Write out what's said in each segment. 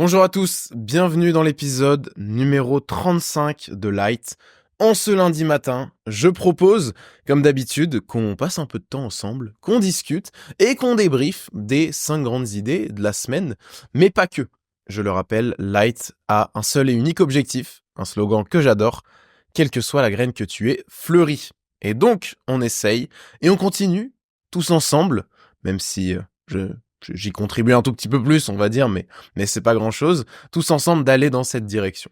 Bonjour à tous, bienvenue dans l'épisode numéro 35 de Light. En ce lundi matin, je propose, comme d'habitude, qu'on passe un peu de temps ensemble, qu'on discute et qu'on débriefe des 5 grandes idées de la semaine, mais pas que. Je le rappelle, Light a un seul et unique objectif, un slogan que j'adore, quelle que soit la graine que tu aies, fleurie. Et donc, on essaye et on continue, tous ensemble, même si j'y contribue un tout petit peu plus, on va dire, mais c'est pas grand chose, tous ensemble d'aller dans cette direction.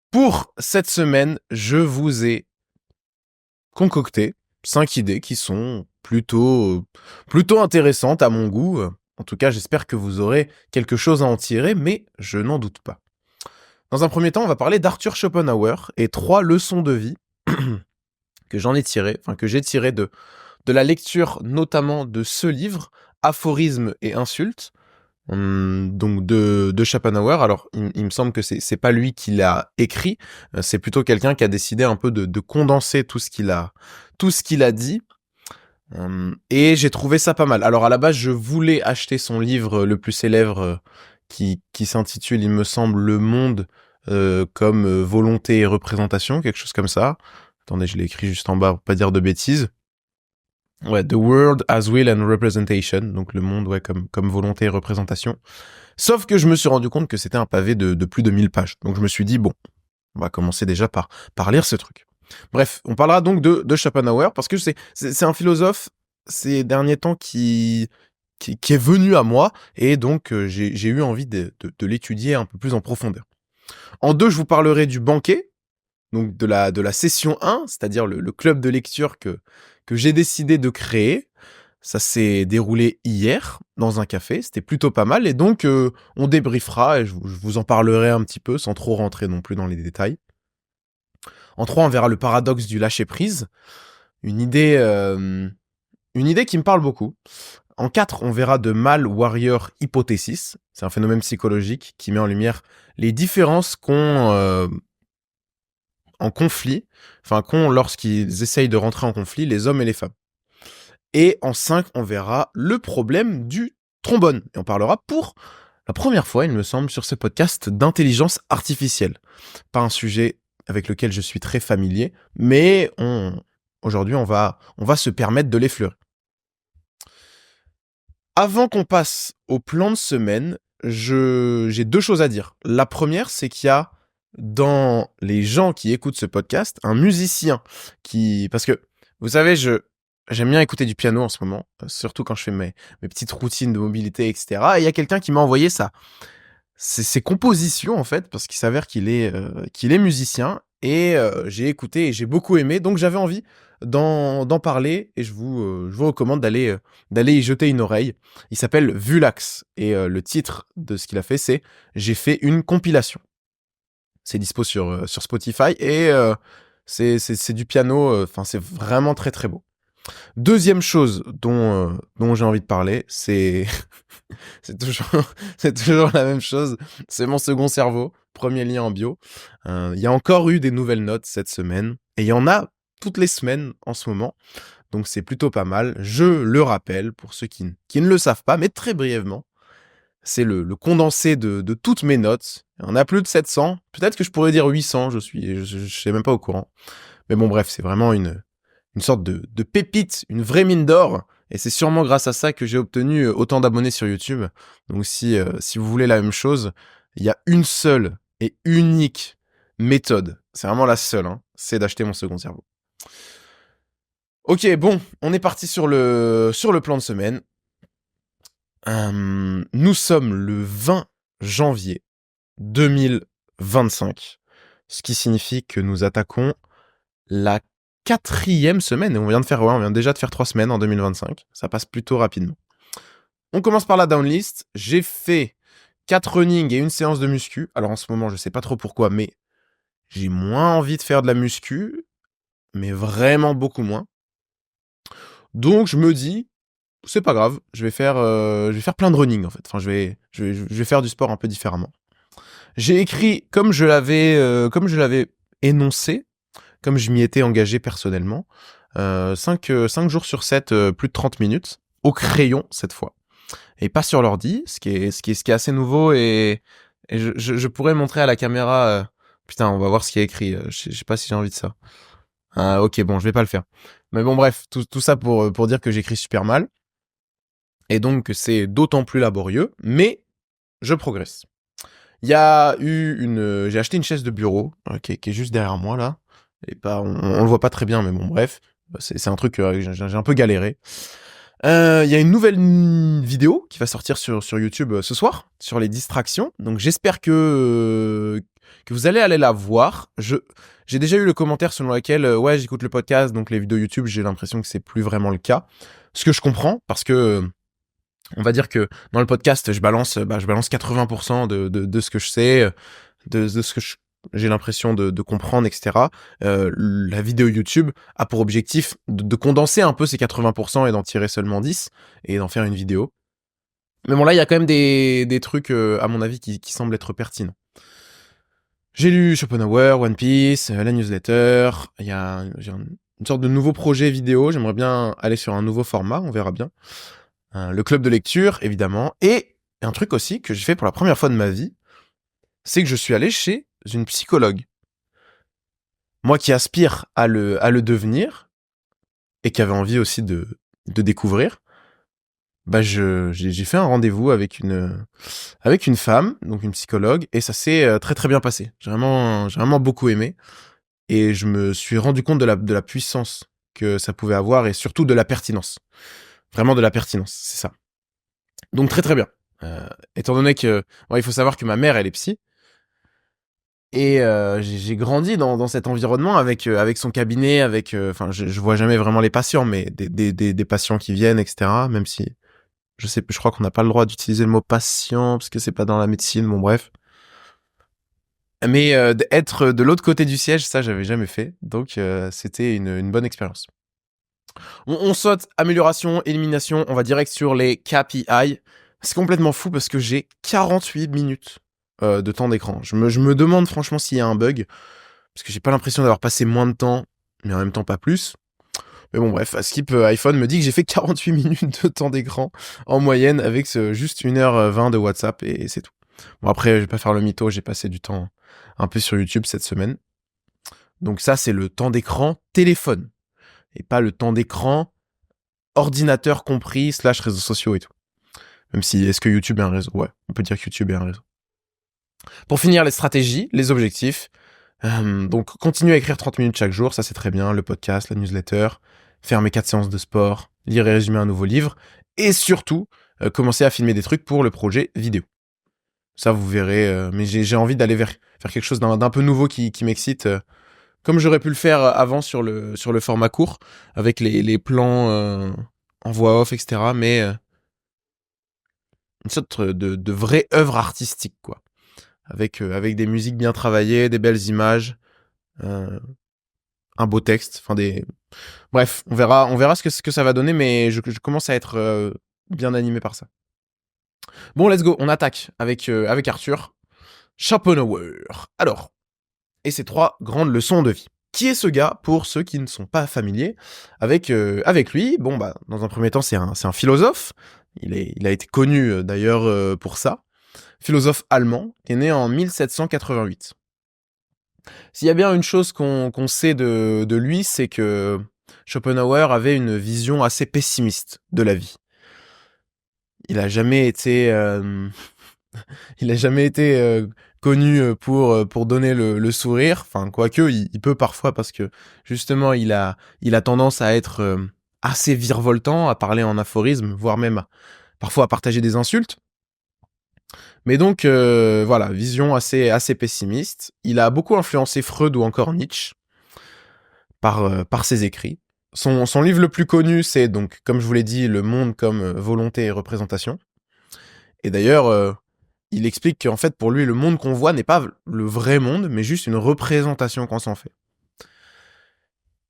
Pour cette semaine, je vous ai concocté 5 idées qui sont plutôt intéressantes à mon goût. En tout cas, j'espère que vous aurez quelque chose à en tirer, mais je n'en doute pas. Dans un premier temps, on va parler d'Arthur Schopenhauer et 3 leçons de vie que j'ai tirées de la lecture notamment de ce livre, Aphorismes et insultes, donc de Schopenhauer. Alors, il me semble que c'est pas lui qui l'a écrit, c'est plutôt quelqu'un qui a décidé un peu de condenser tout ce qu'il a dit. Et j'ai trouvé ça pas mal. Alors, à la base, je voulais acheter son livre le plus célèbre, qui s'intitule, il me semble, Le Monde comme volonté et représentation, quelque chose comme ça. Attendez, je l'ai écrit juste en bas pour pas dire de bêtises. Ouais, The World as Will and Representation, donc le monde, ouais, comme volonté et représentation. Sauf que je me suis rendu compte que c'était un pavé de plus de 1000 pages. Donc je me suis dit, bon, on va commencer déjà par lire ce truc. Bref, on parlera donc de Schopenhauer, parce que c'est un philosophe, ces derniers temps, qui est venu à moi, et donc j'ai eu envie de l'étudier un peu plus en profondeur. En 2, je vous parlerai du banquet, donc de la session 1, c'est-à-dire le club de lecture que j'ai décidé de créer. Ça s'est déroulé hier dans un café, c'était plutôt pas mal, et donc on débriefera et je vous en parlerai un petit peu sans trop rentrer non plus dans les détails. En 3, on verra le paradoxe du lâcher-prise, une idée qui me parle beaucoup. En 4, on verra de Mal Warrior Hypothesis, c'est un phénomène psychologique qui met en lumière les différences qu'ont lorsqu'ils essayent de rentrer en conflit, les hommes et les femmes. Et en 5, on verra le problème du trombone. Et on parlera pour la première fois, il me semble, sur ce podcast d'intelligence artificielle. Pas un sujet avec lequel je suis très familier, mais aujourd'hui, on va se permettre de l'effleurer. Avant qu'on passe au plan de semaine, j'ai 2 choses à dire. La première, c'est qu'il y a dans les gens qui écoutent ce podcast un musicien parce que vous savez, j'aime bien écouter du piano en ce moment, surtout quand je fais mes petites routines de mobilité, etc. Et il y a quelqu'un qui m'a envoyé ses compositions, en fait, parce qu'il s'avère qu'il est musicien, et j'ai écouté et j'ai beaucoup aimé, donc j'avais envie d'en parler, et je vous recommande d'aller y jeter une oreille. Il s'appelle Vulax, et le titre de ce qu'il a fait, c'est « J'ai fait une compilation ». C'est dispo sur Spotify, et c'est du piano, c'est vraiment très très beau. Deuxième chose dont j'ai envie de parler, c'est c'est toujours la même chose, c'est mon second cerveau, premier lien en bio. Il y a encore eu des nouvelles notes cette semaine, et il y en a toutes les semaines en ce moment, donc c'est plutôt pas mal. Je le rappelle pour ceux qui ne le savent pas, mais très brièvement, c'est le condensé de toutes mes notes. Il y en a plus de 700, peut-être que je pourrais dire 800, je sais même pas au courant. Mais bon, bref, c'est vraiment une sorte de pépite, une vraie mine d'or, et c'est sûrement grâce à ça que j'ai obtenu autant d'abonnés sur YouTube. Donc si vous voulez la même chose, il y a une seule et unique méthode, c'est vraiment la seule, c'est d'acheter mon second cerveau. Ok, bon, on est parti sur le plan de semaine. Nous sommes le 20 janvier 2025, ce qui signifie que nous attaquons la 4e semaine, et on vient déjà de faire 3 semaines en 2025, ça passe plutôt rapidement. On commence par la downlist, j'ai fait 4 running et une séance de muscu. Alors en ce moment, je sais pas trop pourquoi, mais j'ai moins envie de faire de la muscu, mais vraiment beaucoup moins. Donc je me dis, c'est pas grave, je vais faire plein de running en fait. Enfin, je vais faire du sport un peu différemment. J'ai écrit comme je l'avais énoncé, comme je m'y étais engagé personnellement, 5 jours sur 7, plus de 30 minutes, au crayon cette fois. et pas sur l'ordi, ce qui est assez nouveau et je pourrais montrer à la caméra. Putain, on va voir ce qui est écrit. Je sais pas si j'ai envie de ça. Ah, ok, bon, je vais pas le faire. Mais bon, bref, tout ça pour dire que j'écris super mal. Et donc, c'est d'autant plus laborieux, mais je progresse. Il y a eu j'ai acheté une chaise de bureau qui est juste derrière moi là. Et pas, on le voit pas très bien, mais bon, bref, c'est un truc que j'ai un peu galéré. Il y a une nouvelle vidéo qui va sortir sur YouTube ce soir sur les distractions. Donc j'espère que vous allez aller la voir. J'ai déjà eu le commentaire selon lequel ouais, j'écoute le podcast, donc les vidéos YouTube, j'ai l'impression que c'est plus vraiment le cas. Ce que je comprends parce que on va dire que dans le podcast, je balance 80% de ce que je sais, de ce que j'ai l'impression de comprendre, etc. La vidéo YouTube a pour objectif de condenser un peu ces 80% et d'en tirer seulement 10 et d'en faire une vidéo. Mais bon, là, il y a quand même des trucs, à mon avis, qui semblent être pertinents. J'ai lu Schopenhauer, One Piece, la newsletter. J'ai une sorte de nouveau projet vidéo. J'aimerais bien aller sur un nouveau format, on verra bien. Le club de lecture, évidemment. Et un truc aussi que j'ai fait pour la première fois de ma vie, c'est que je suis allé chez une psychologue. Moi qui aspire à le devenir, et qui avait envie aussi de découvrir, bah j'ai fait un rendez-vous avec une femme, donc une psychologue, et ça s'est très très bien passé. J'ai vraiment beaucoup aimé, et je me suis rendu compte de la puissance que ça pouvait avoir, et surtout de la pertinence. Vraiment de la pertinence, c'est ça. Donc très très bien. Étant donné que, il faut savoir que ma mère elle est psy, et j'ai grandi dans cet environnement avec son cabinet, enfin je vois jamais vraiment les patients, mais des patients qui viennent, etc. Même si je crois qu'on n'a pas le droit d'utiliser le mot patient parce que c'est pas dans la médecine, bon bref. Mais être de l'autre côté du siège, ça j'avais jamais fait, donc c'était une bonne expérience. On saute amélioration, élimination, on va direct sur les KPI. C'est complètement fou parce que j'ai 48 minutes de temps d'écran. Je me demande franchement s'il y a un bug, parce que j'ai pas l'impression d'avoir passé moins de temps, mais en même temps pas plus. Mais bon bref, Skip iPhone me dit que j'ai fait 48 minutes de temps d'écran en moyenne avec juste 1h20 de WhatsApp et c'est tout. Bon après, je vais pas faire le mytho, j'ai passé du temps un peu sur YouTube cette semaine. Donc ça, c'est le temps d'écran téléphone et pas le temps d'écran ordinateur compris / réseaux sociaux et tout. Même si, est-ce que YouTube est un réseau? Ouais, on peut dire que YouTube est un réseau. Pour finir, les stratégies, les objectifs. Donc, continuer à écrire 30 minutes chaque jour, ça c'est très bien. Le podcast, la newsletter, faire mes 4 séances de sport, lire et résumer un nouveau livre. Et surtout, commencer à filmer des trucs pour le projet vidéo. Ça, vous verrez. Mais j'ai envie d'aller faire quelque chose d'un peu nouveau qui m'excite. Comme j'aurais pu le faire avant sur le format court, avec les plans en voix off, etc. Mais une sorte de vraie œuvre artistique, quoi. Avec des musiques bien travaillées, des belles images, un beau texte, enfin bref, on verra ce que ça va donner, mais je commence à être bien animé par ça. Bon, let's go, on attaque avec Arthur. Schopenhauer. Alors, et ses 3 grandes leçons de vie. Qui est ce gars pour ceux qui ne sont pas familiers avec lui? Bon bah dans un premier temps c'est un philosophe. Il a été connu d'ailleurs pour ça. Philosophe allemand qui est né en 1788. S'il y a bien une chose qu'on sait de lui, c'est que Schopenhauer avait une vision assez pessimiste de la vie. Il a jamais été connu pour donner le sourire. Enfin, quoique, il peut parfois parce que justement, il a tendance à être assez virevoltant, à parler en aphorisme, voire même parfois à partager des insultes. Mais donc, voilà, vision assez pessimiste. Il a beaucoup influencé Freud ou encore Nietzsche par ses écrits. Son livre le plus connu, c'est donc, comme je vous l'ai dit, Le monde comme volonté et représentation. Et d'ailleurs, il explique qu'en fait, pour lui, le monde qu'on voit n'est pas le vrai monde, mais juste une représentation qu'on s'en fait.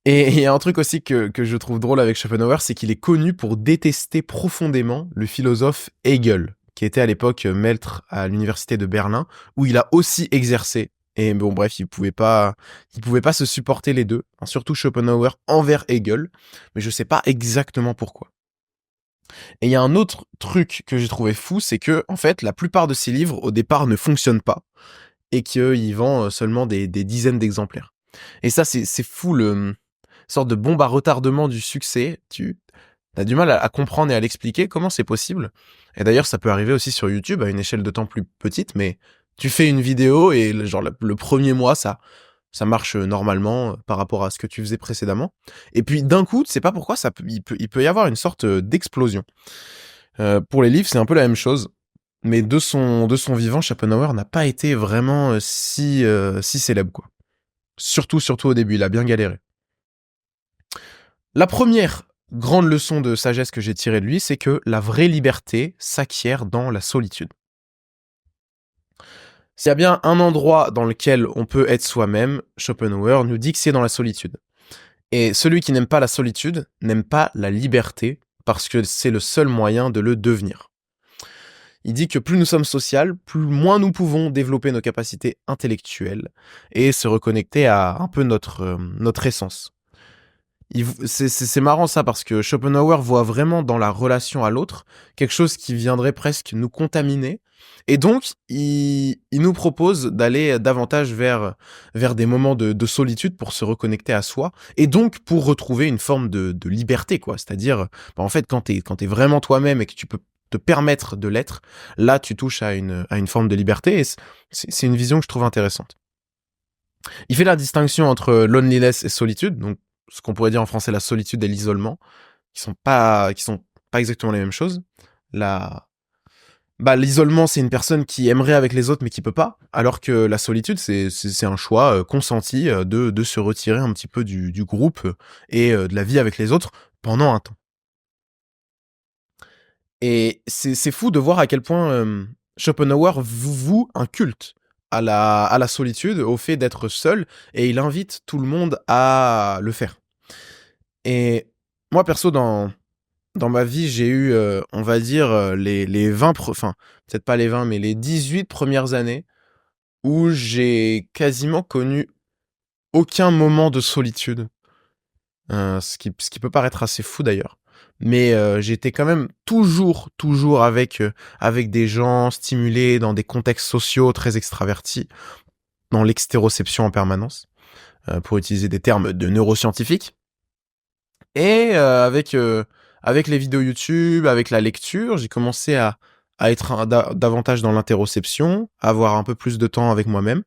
Et il y a un truc aussi que je trouve drôle avec Schopenhauer, c'est qu'il est connu pour détester profondément le philosophe Hegel, qui était à l'époque maître à l'université de Berlin, où il a aussi exercé. Et bon, bref, il pouvait pas se supporter les deux, surtout Schopenhauer envers Hegel, mais je sais pas exactement pourquoi. Et il y a un autre truc que j'ai trouvé fou, c'est que, en fait, la plupart de ces livres, au départ, ne fonctionnent pas et qu'il vend seulement des dizaines d'exemplaires. Et ça, c'est fou, sorte de bombe à retardement du succès. Tu as du mal à comprendre et à l'expliquer comment c'est possible. Et d'ailleurs, ça peut arriver aussi sur YouTube à une échelle de temps plus petite, mais tu fais une vidéo et genre le premier mois, ça marche normalement par rapport à ce que tu faisais précédemment. Et puis d'un coup, tu sais pas pourquoi, il peut y avoir une sorte d'explosion. Pour les livres, c'est un peu la même chose. Mais de son vivant, Schopenhauer n'a pas été vraiment si célèbre, quoi. Surtout au début, il a bien galéré. La première grande leçon de sagesse que j'ai tirée de lui, c'est que la vraie liberté s'acquiert dans la solitude. S'il y a bien un endroit dans lequel on peut être soi-même, Schopenhauer nous dit que c'est dans la solitude. Et celui qui n'aime pas la solitude n'aime pas la liberté, parce que c'est le seul moyen de le devenir. Il dit que plus nous sommes sociaux, plus moins nous pouvons développer nos capacités intellectuelles et se reconnecter à un peu notre essence. C'est marrant ça parce que Schopenhauer voit vraiment dans la relation à l'autre quelque chose qui viendrait presque nous contaminer. Et donc, il nous propose d'aller davantage vers des moments de solitude pour se reconnecter à soi et donc pour retrouver une forme de liberté, quoi. C'est-à-dire, en fait, quand t'es vraiment toi-même et que tu peux te permettre de l'être, là, tu touches à une forme de liberté et c'est une vision que je trouve intéressante. Il fait la distinction entre loneliness et solitude, donc ce qu'on pourrait dire en français la solitude et l'isolement, qui sont pas exactement les mêmes choses. L'isolement, c'est une personne qui aimerait avec les autres mais qui peut pas, alors que la solitude, c'est un choix consenti de se retirer un petit peu du groupe et de la vie avec les autres pendant un temps. Et c'est fou de voir à quel point Schopenhauer voue un culte à la solitude, au fait d'être seul, et il invite tout le monde à le faire. Et moi, perso, dans ma vie, j'ai eu, on va dire, les 20, enfin, peut-être pas les 20, mais les 18 premières années où j'ai quasiment connu aucun moment de solitude. Ce qui peut paraître assez fou d'ailleurs. Mais j'étais quand même toujours avec des gens stimulés dans des contextes sociaux très extravertis, dans l'extéroception en permanence, pour utiliser des termes de neuroscientifiques. Et avec les vidéos YouTube, avec la lecture, j'ai commencé à être davantage dans l'interoception, à avoir un peu plus de temps avec moi-même.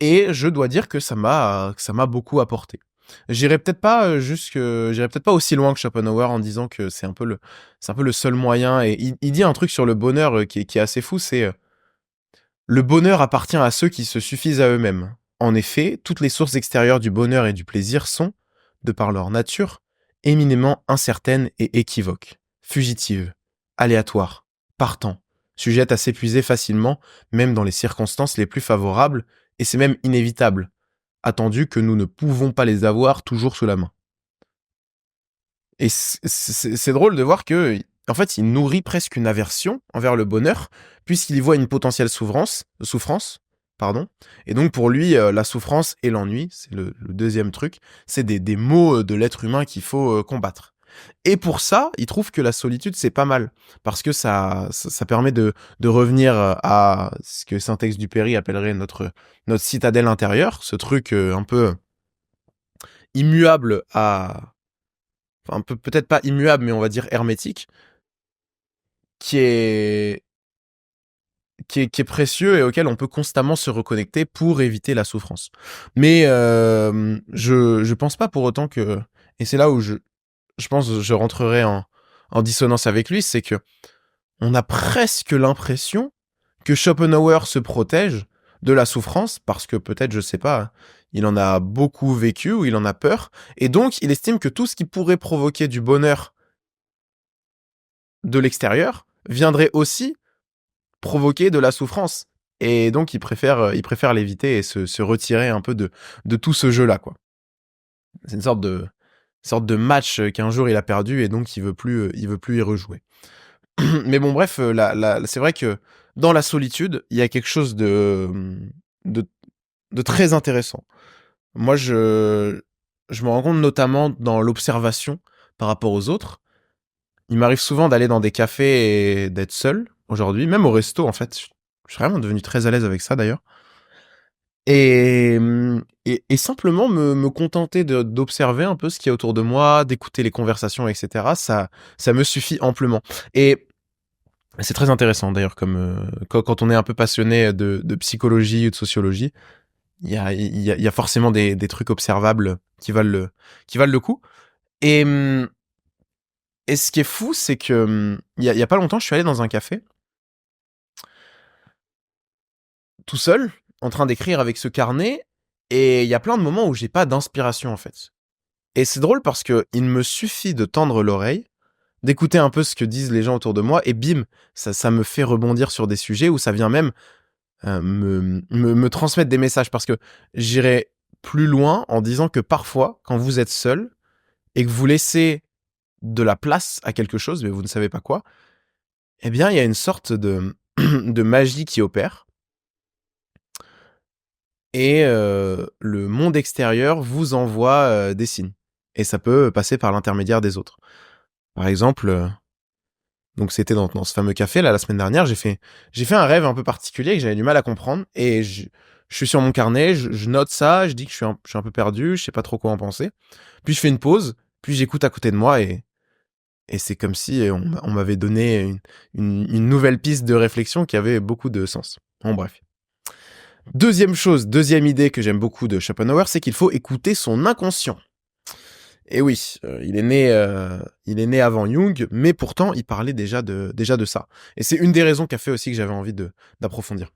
Et je dois dire que ça m'a beaucoup apporté. J'irai peut-être pas aussi loin que Schopenhauer en disant que c'est un peu le seul moyen. Et il dit un truc sur le bonheur qui est assez fou, c'est le bonheur appartient à ceux qui se suffisent à eux-mêmes. En effet, toutes les sources extérieures du bonheur et du plaisir sont, de par leur nature, éminemment incertaines et équivoques, fugitives, aléatoires, partant, sujettes à s'épuiser facilement, même dans les circonstances les plus favorables, et c'est même inévitable, attendu que nous ne pouvons pas les avoir toujours sous la main. Et c'est drôle de voir que, en fait, il nourrit presque une aversion envers le bonheur, puisqu'il y voit une potentielle souffrance, pardon. Et donc pour lui, la souffrance et l'ennui, c'est le deuxième truc, c'est des maux de l'être humain qu'il faut combattre. Et pour ça, il trouve que la solitude, c'est pas mal, parce que ça permet de revenir à ce que Saint-Exupéry appellerait notre citadelle intérieure, ce truc un peu immuable enfin peut-être pas immuable, mais on va dire hermétique, qui est, qui est précieux et auquel on peut constamment se reconnecter pour éviter la souffrance. Mais je pense pas pour autant que, et c'est là où je pense que je rentrerai en dissonance avec lui, c'est que on a presque l'impression que Schopenhauer se protège de la souffrance parce que peut-être, je sais pas, il en a beaucoup vécu ou il en a peur, et donc il estime que tout ce qui pourrait provoquer du bonheur de l'extérieur viendrait aussi provoquer de la souffrance. Et donc il préfère l'éviter et se retirer un peu de tout ce jeu-là, quoi. C'est une sorte de match qu'un jour il a perdu et donc il veut plus y rejouer. Mais bon, bref, c'est vrai que dans la solitude, il y a quelque chose de, de très intéressant. Moi, je me rends compte notamment dans l'observation par rapport aux autres. il m'arrive souvent d'aller dans des cafés et d'être seul aujourd'hui, même au resto en fait. Je suis vraiment devenu très à l'aise avec ça d'ailleurs. Et simplement me contenter d'observer un peu ce qu'il y a autour de moi, d'écouter les conversations, etc. Ça me suffit amplement. Et c'est très intéressant d'ailleurs, comme quand on est un peu passionné de psychologie ou de sociologie, il y a forcément des trucs observables qui valent le coup. Et, et ce qui est fou, c'est que il y a pas longtemps, je suis allé dans un café, tout seul, en train d'écrire avec ce carnet, et il y a plein de moments où j'ai pas d'inspiration en fait. Et c'est drôle parce que il me suffit de tendre l'oreille, d'écouter un peu ce que disent les gens autour de moi, et bim, ça me fait rebondir sur des sujets où ça vient même me transmettre des messages. Parce que j'irai plus loin en disant que parfois, quand vous êtes seul et que vous laissez de la place à quelque chose, mais vous ne savez pas quoi, eh bien, il y a une sorte de magie qui opère. Et le monde extérieur vous envoie des signes. Et ça peut passer par l'intermédiaire des autres. Par exemple, donc c'était dans ce fameux café là la semaine dernière, j'ai fait un rêve un peu particulier que j'avais du mal à comprendre, et je suis sur mon carnet, je note ça, je dis que je suis un peu perdu, je sais pas trop quoi en penser. Puis je fais une pause, puis j'écoute à côté de moi, et c'est comme si on m'avait donné une nouvelle piste de réflexion qui avait beaucoup de sens. Bon bref. Deuxième idée que j'aime beaucoup de Schopenhauer, c'est qu'il faut écouter son inconscient. Et oui, il est né avant Jung, mais pourtant il parlait déjà de ça. Et c'est une des raisons qui a fait aussi que j'avais envie d'approfondir.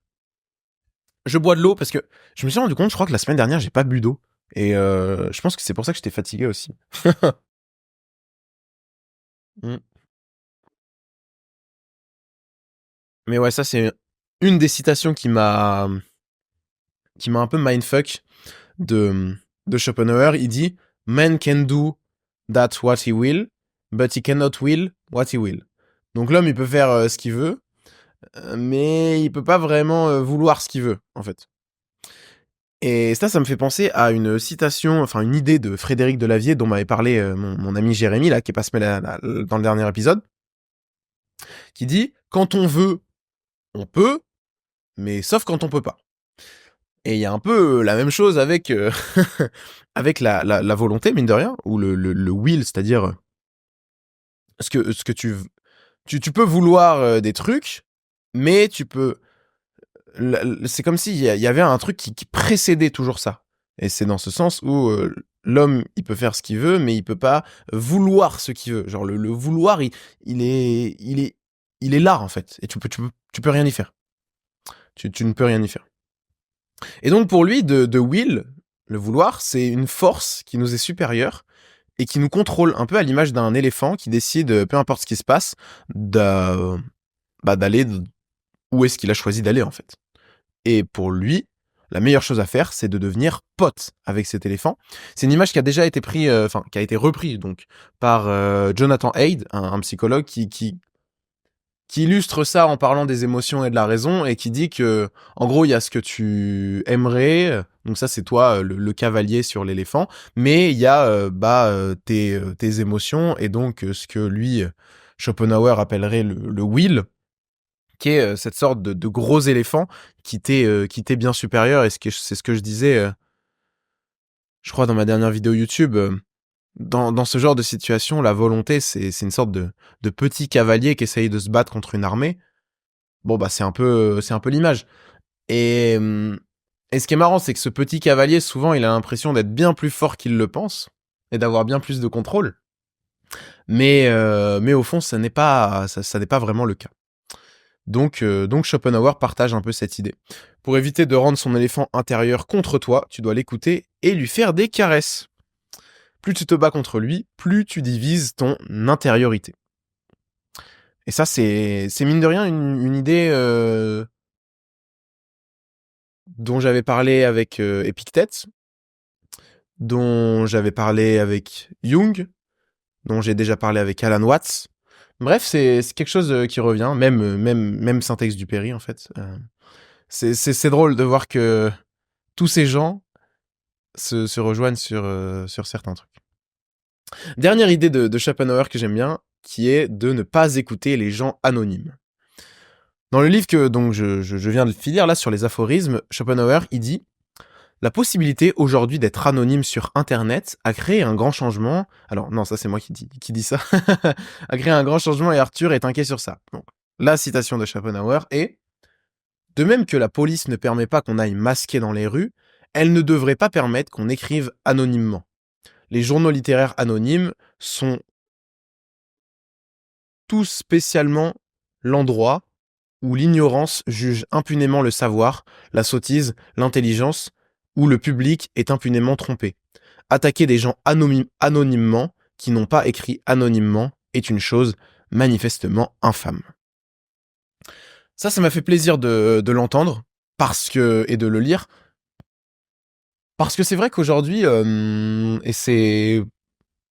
Je bois de l'eau parce que je me suis rendu compte, je crois que la semaine dernière j'ai pas bu d'eau, et je pense que c'est pour ça que j'étais fatigué aussi. Mm. Mais ouais, ça c'est une des citations qui m'a un peu mindfuck de Schopenhauer. Il dit Man can do that what he will, but he cannot will what he will. Donc l'homme il peut faire ce qu'il veut, mais il peut pas vraiment vouloir ce qu'il veut en fait. Et ça me fait penser à une citation, enfin une idée de Frédéric Delavier dont m'avait parlé mon ami Jérémy là, qui est passé dans le dernier épisode, qui dit quand on veut, on peut, mais sauf quand on peut pas. Et il y a un peu la même chose avec avec la volonté, mine de rien, ou le will, c'est-à-dire ce que tu peux vouloir des trucs, mais tu peux. C'est comme s'il y avait un truc qui précédait toujours ça. Et c'est dans ce sens où l'homme, il peut faire ce qu'il veut, mais il peut pas vouloir ce qu'il veut. Genre le vouloir, il est là en fait, et tu peux rien y faire. Tu ne peux rien y faire. Et donc pour lui, de will, le vouloir, c'est une force qui nous est supérieure et qui nous contrôle un peu à l'image d'un éléphant qui décide, peu importe ce qui se passe, d'aller où est-ce qu'il a choisi d'aller en fait. Et pour lui, la meilleure chose à faire, c'est de devenir pote avec cet éléphant. C'est une image qui a déjà été qui a été reprise donc par Jonathan Haidt, un psychologue qui illustre ça en parlant des émotions et de la raison, et qui dit que, en gros, il y a ce que tu aimerais, donc ça c'est toi, le cavalier sur l'éléphant, mais il y a tes émotions, et donc ce que lui, Schopenhauer appellerait le will, qui est cette sorte de gros éléphant qui t'est bien supérieur, et c'est ce que je disais, je crois dans ma dernière vidéo YouTube, dans ce genre de situation, la volonté, c'est une sorte de petit cavalier qui essaye de se battre contre une armée. Bon, bah, c'est un peu l'image. Et, et ce qui est marrant, c'est que ce petit cavalier, souvent, il a l'impression d'être bien plus fort qu'il le pense et d'avoir bien plus de contrôle. Mais au fond, ça n'est pas vraiment le cas. Donc Schopenhauer partage un peu cette idée. Pour éviter de rendre son éléphant intérieur contre toi, tu dois l'écouter et lui faire des caresses. Plus tu te bats contre lui, plus tu divises ton intériorité. Et ça, c'est mine de rien une idée dont j'avais parlé avec Épictète, dont j'avais parlé avec Jung, dont j'ai déjà parlé avec Alan Watts. Bref, c'est quelque chose qui revient, même Saint-Exupéry en fait. C'est drôle de voir que tous ces gens se rejoignent sur certains trucs. Dernière idée de Schopenhauer que j'aime bien, qui est de ne pas écouter les gens anonymes. Dans le livre que donc je viens de finir là sur les aphorismes, Schopenhauer il dit: la possibilité aujourd'hui d'être anonyme sur Internet a créé un grand changement. Alors non, ça c'est moi qui dis ça. A créé un grand changement et Arthur est inquiet sur ça. Donc, la citation de Schopenhauer est: de même que la police ne permet pas qu'on aille masquer dans les rues, elle ne devrait pas permettre qu'on écrive anonymement. Les journaux littéraires anonymes sont tous spécialement l'endroit où l'ignorance juge impunément le savoir, la sottise, l'intelligence, où le public est impunément trompé. Attaquer des gens anonymement, qui n'ont pas écrit anonymement, est une chose manifestement infâme. Ça m'a fait plaisir de l'entendre, et de le lire, parce que c'est vrai qu'aujourd'hui, et c'est...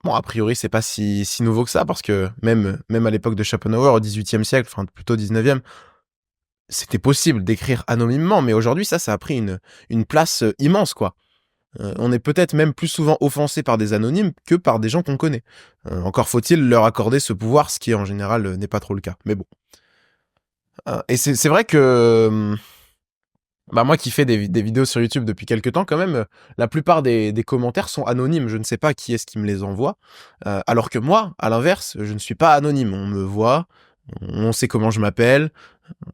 Bon, a priori, c'est pas si nouveau que ça, parce que même à l'époque de Schopenhauer, au XVIIIe siècle, enfin plutôt XIXe, c'était possible d'écrire anonymement, mais aujourd'hui, ça a pris une place immense, quoi. On est peut-être même plus souvent offensé par des anonymes que par des gens qu'on connaît. Encore faut-il leur accorder ce pouvoir, ce qui en général n'est pas trop le cas. Mais bon. Et c'est vrai que moi qui fais des vidéos sur YouTube depuis quelques temps, quand même, la plupart des commentaires sont anonymes. Je ne sais pas qui est-ce qui me les envoie. Alors que moi, à l'inverse, je ne suis pas anonyme. On me voit, on sait comment je m'appelle,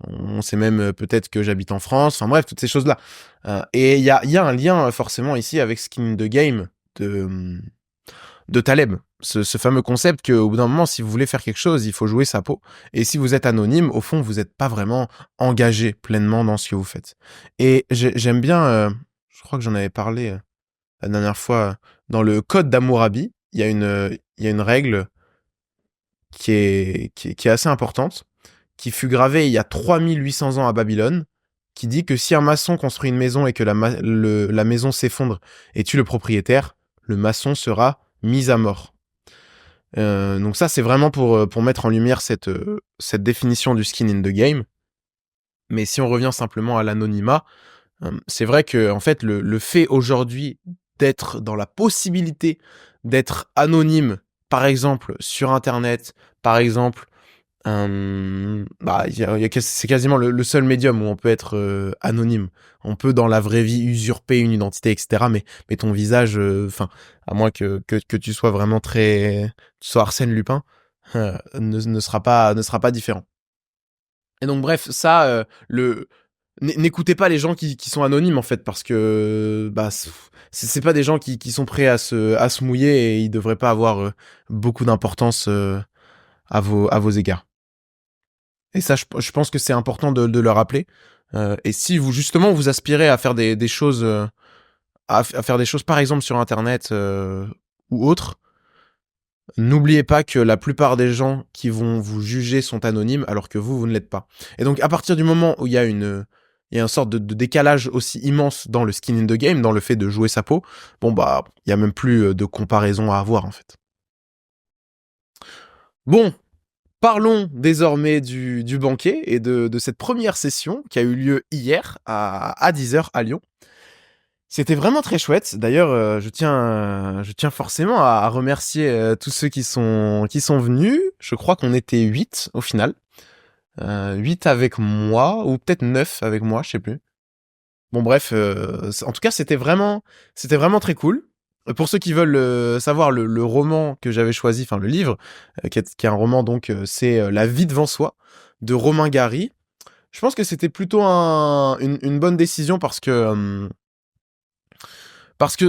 on sait même peut-être que j'habite en France, enfin bref, toutes ces choses-là. Et il y a un lien forcément ici avec Skin in the Game de Taleb. Ce fameux concept qu'au bout d'un moment, si vous voulez faire quelque chose, il faut jouer sa peau. Et si vous êtes anonyme, au fond, vous n'êtes pas vraiment engagé pleinement dans ce que vous faites. Et j'aime bien, je crois que j'en avais parlé la dernière fois, dans le code d'Hammurabi, il y a une règle qui est assez importante, qui fut gravée il y a 3800 ans à Babylone, qui dit que si un maçon construit une maison et que la maison s'effondre et tue le propriétaire, le maçon sera mis à mort. Donc ça, c'est vraiment pour mettre en lumière cette définition du skin in the game. Mais si on revient simplement à l'anonymat, c'est vrai que en fait, le fait aujourd'hui d'être dans la possibilité d'être anonyme, par exemple sur Internet, par exemple, c'est quasiment le seul médium où on peut être anonyme. On peut dans la vraie vie usurper une identité, etc. Mais ton visage, à moins que tu sois vraiment tu sois Arsène Lupin, ne sera pas différent. Et donc bref, n'écoutez pas les gens qui sont anonymes en fait, parce que c'est pas des gens qui sont prêts à se mouiller, et ils devraient pas avoir beaucoup d'importance à vos égards. Et ça, je pense que c'est important de le rappeler. Et si vous justement vous aspirez à faire des choses, à faire des choses par exemple sur Internet ou autre, n'oubliez pas que la plupart des gens qui vont vous juger sont anonymes, alors que vous ne l'êtes pas. Et donc à partir du moment où il y a une sorte de décalage aussi immense dans le skin in the game, dans le fait de jouer sa peau, il y a même plus de comparaison à avoir en fait. Bon, parlons désormais du banquet et de cette première session qui a eu lieu hier à 10h à Lyon. C'était vraiment très chouette. D'ailleurs, je tiens forcément à remercier tous ceux qui sont venus. Je crois qu'on était 8 au final. 8 avec moi, ou peut-être 9 avec moi, je sais plus. Bon bref, en tout cas c'était vraiment très cool. Pour ceux qui veulent savoir le roman que j'avais choisi, enfin le livre, qui est un roman donc, c'est La vie devant soi, de Romain Gary. Je pense que c'était plutôt une bonne décision, parce que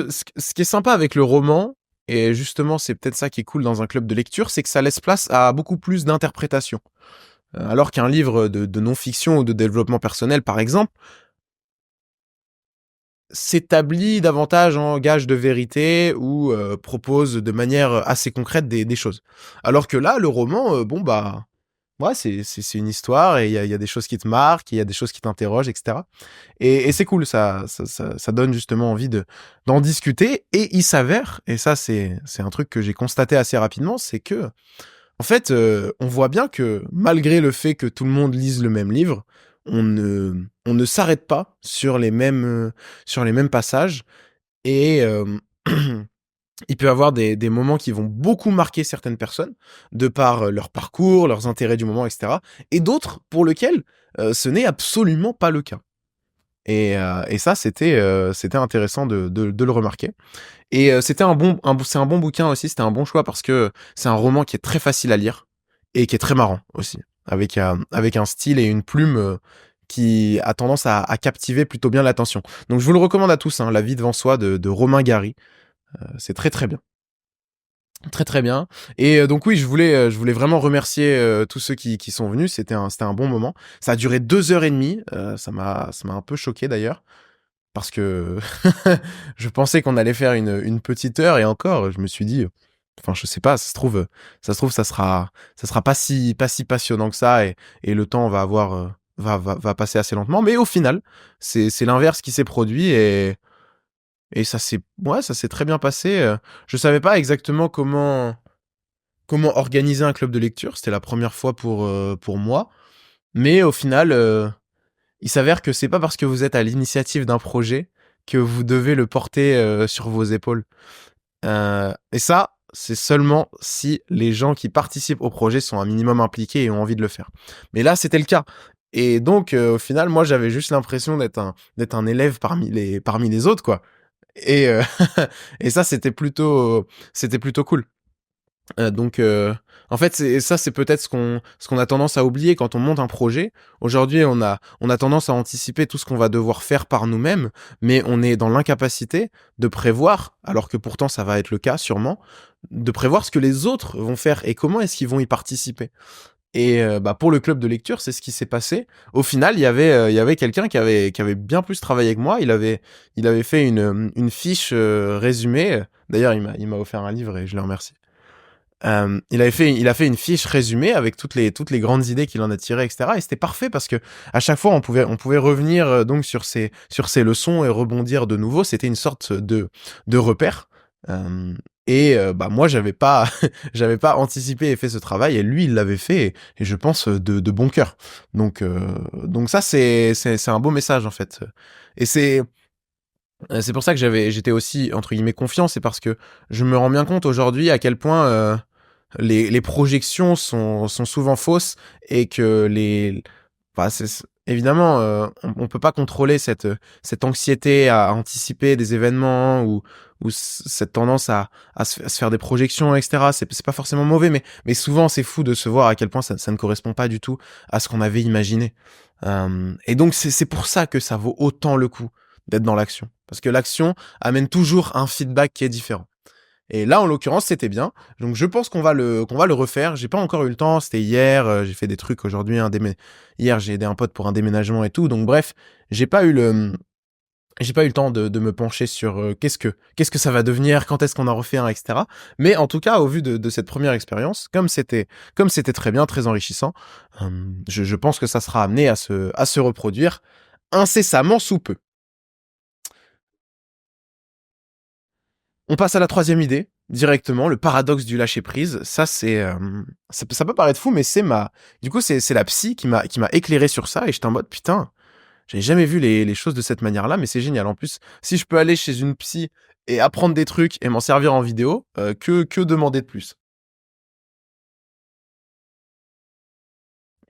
ce qui est sympa avec le roman, et justement c'est peut-être ça qui est cool dans un club de lecture, c'est que ça laisse place à beaucoup plus d'interprétation. Alors qu'un livre de non-fiction ou de développement personnel, par exemple, s'établit davantage en gage de vérité, ou propose de manière assez concrète des choses. Alors que là, le roman, ouais, c'est une histoire, et il y a des choses qui te marquent, il y a des choses qui t'interrogent, etc. Et c'est cool, ça donne justement envie d'en discuter. Et il s'avère, et ça c'est un truc que j'ai constaté assez rapidement, c'est que en fait, on voit bien que malgré le fait que tout le monde lise le même livre, on ne s'arrête pas sur les mêmes passages, et il peut y avoir des moments qui vont beaucoup marquer certaines personnes, de par leur parcours, leurs intérêts du moment, etc. Et d'autres pour lesquels ce n'est absolument pas le cas. Et ça, c'était intéressant de le remarquer. Et c'est un bon bouquin aussi, c'était un bon choix parce que c'est un roman qui est très facile à lire et qui est très marrant aussi, avec un style et une plume qui a tendance à captiver plutôt bien l'attention. Donc je vous le recommande à tous, hein, La vie devant soi de Romain Gary. C'est très très bien. Très très bien. Et donc oui, je voulais vraiment remercier tous ceux qui sont venus. C'était un bon moment. Ça a duré 2 heures et demie. Ça m'a un peu choqué d'ailleurs parce que je pensais qu'on allait faire une petite heure et encore, je me suis dit, enfin je sais pas, ça sera pas si passionnant que ça et le temps va avoir va passer assez lentement. Mais au final, c'est l'inverse qui s'est produit et ça s'est très bien passé. Je savais pas exactement comment organiser un club de lecture. C'était la première fois pour moi. Mais au final, il s'avère que c'est pas parce que vous êtes à l'initiative d'un projet que vous devez le porter sur vos épaules. Et ça, c'est seulement si les gens qui participent au projet sont un minimum impliqués et ont envie de le faire. Mais là, c'était le cas. Et donc, au final, moi, j'avais juste l'impression d'être un élève parmi les autres, quoi. Et, et ça, c'était plutôt cool. Donc, en fait, c'est peut-être ce qu'on a tendance à oublier quand on monte un projet. Aujourd'hui, on a tendance à anticiper tout ce qu'on va devoir faire par nous-mêmes, mais on est dans l'incapacité de prévoir, alors que pourtant ça va être le cas sûrement, de prévoir ce que les autres vont faire et comment est-ce qu'ils vont y participer. Et bah pour le club de lecture, c'est ce qui s'est passé. Au final, il y avait quelqu'un qui avait bien plus travaillé que moi. Il avait fait une fiche résumée. D'ailleurs, il m'a offert un livre et je le remercie. Il a fait une fiche résumée avec toutes les grandes idées qu'il en a tirées, etc. Et c'était parfait parce que à chaque fois on pouvait revenir donc sur ces leçons et rebondir de nouveau. C'était une sorte de repère. Euh, bah moi j'avais pas anticipé et fait ce travail et lui il l'avait fait et je pense de bon cœur. Donc ça c'est un beau message en fait. Et c'est pour ça que j'étais aussi entre guillemets confiant, c'est parce que je me rends bien compte aujourd'hui à quel point les projections sont souvent fausses et que enfin, évidemment, on peut pas contrôler cette anxiété à anticiper des événements ou cette tendance à se faire des projections, etc. C'est pas forcément mauvais, mais souvent c'est fou de se voir à quel point ça ne correspond pas du tout à ce qu'on avait imaginé. Et donc c'est pour ça que ça vaut autant le coup d'être dans l'action. Parce que l'action amène toujours un feedback qui est différent. Et là, en l'occurrence, c'était bien. Donc, je pense qu'on va le refaire. J'ai pas encore eu le temps. C'était hier. J'ai fait des trucs aujourd'hui. Hier, j'ai aidé un pote pour un déménagement et tout. Donc, bref, j'ai pas eu le temps de me pencher sur qu'est-ce que ça va devenir, quand est-ce qu'on en refait un, etc. Mais en tout cas, au vu de cette première expérience, comme c'était très bien, très enrichissant, je pense que ça sera amené à se reproduire incessamment sous peu. On passe à la troisième idée, directement, le paradoxe du lâcher prise. Ça, ça peut paraître fou, mais du coup, c'est la psy qui m'a éclairé sur ça et j'étais en mode, putain, j'avais jamais vu les choses de cette manière-là, mais c'est génial. En plus, si je peux aller chez une psy et apprendre des trucs et m'en servir en vidéo, que demander de plus?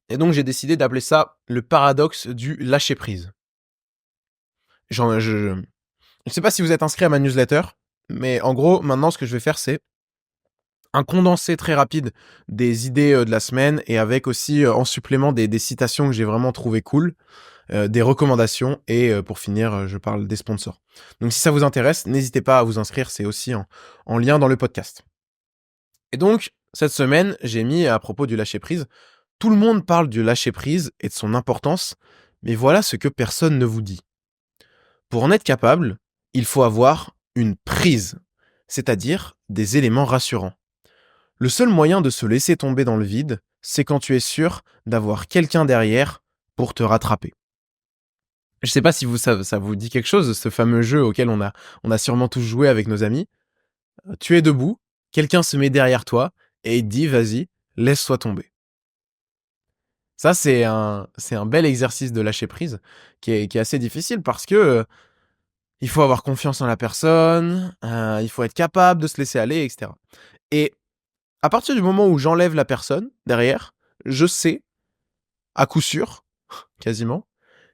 Et donc, j'ai décidé d'appeler ça le paradoxe du lâcher prise. Genre, je sais pas si vous êtes inscrit à ma newsletter, mais en gros, maintenant, ce que je vais faire, c'est un condensé très rapide des idées de la semaine et avec aussi en supplément des citations que j'ai vraiment trouvé cool, des recommandations et pour finir, je parle des sponsors. Donc si ça vous intéresse, n'hésitez pas à vous inscrire, c'est aussi en lien dans le podcast. Et donc, cette semaine, j'ai mis à propos du lâcher prise. Tout le monde parle du lâcher prise et de son importance, mais voilà ce que personne ne vous dit. Pour en être capable, il faut avoir une prise, c'est-à-dire des éléments rassurants. Le seul moyen de se laisser tomber dans le vide, c'est quand tu es sûr d'avoir quelqu'un derrière pour te rattraper. Je sais pas si ça vous dit quelque chose, ce fameux jeu auquel on a sûrement tous joué avec nos amis. Tu es debout, quelqu'un se met derrière toi et il te dit vas-y, laisse-toi tomber. Ça, c'est un bel exercice de lâcher prise qui est assez difficile parce que il faut avoir confiance en la personne, il faut être capable de se laisser aller, etc. Et à partir du moment où j'enlève la personne derrière, je sais, à coup sûr, quasiment,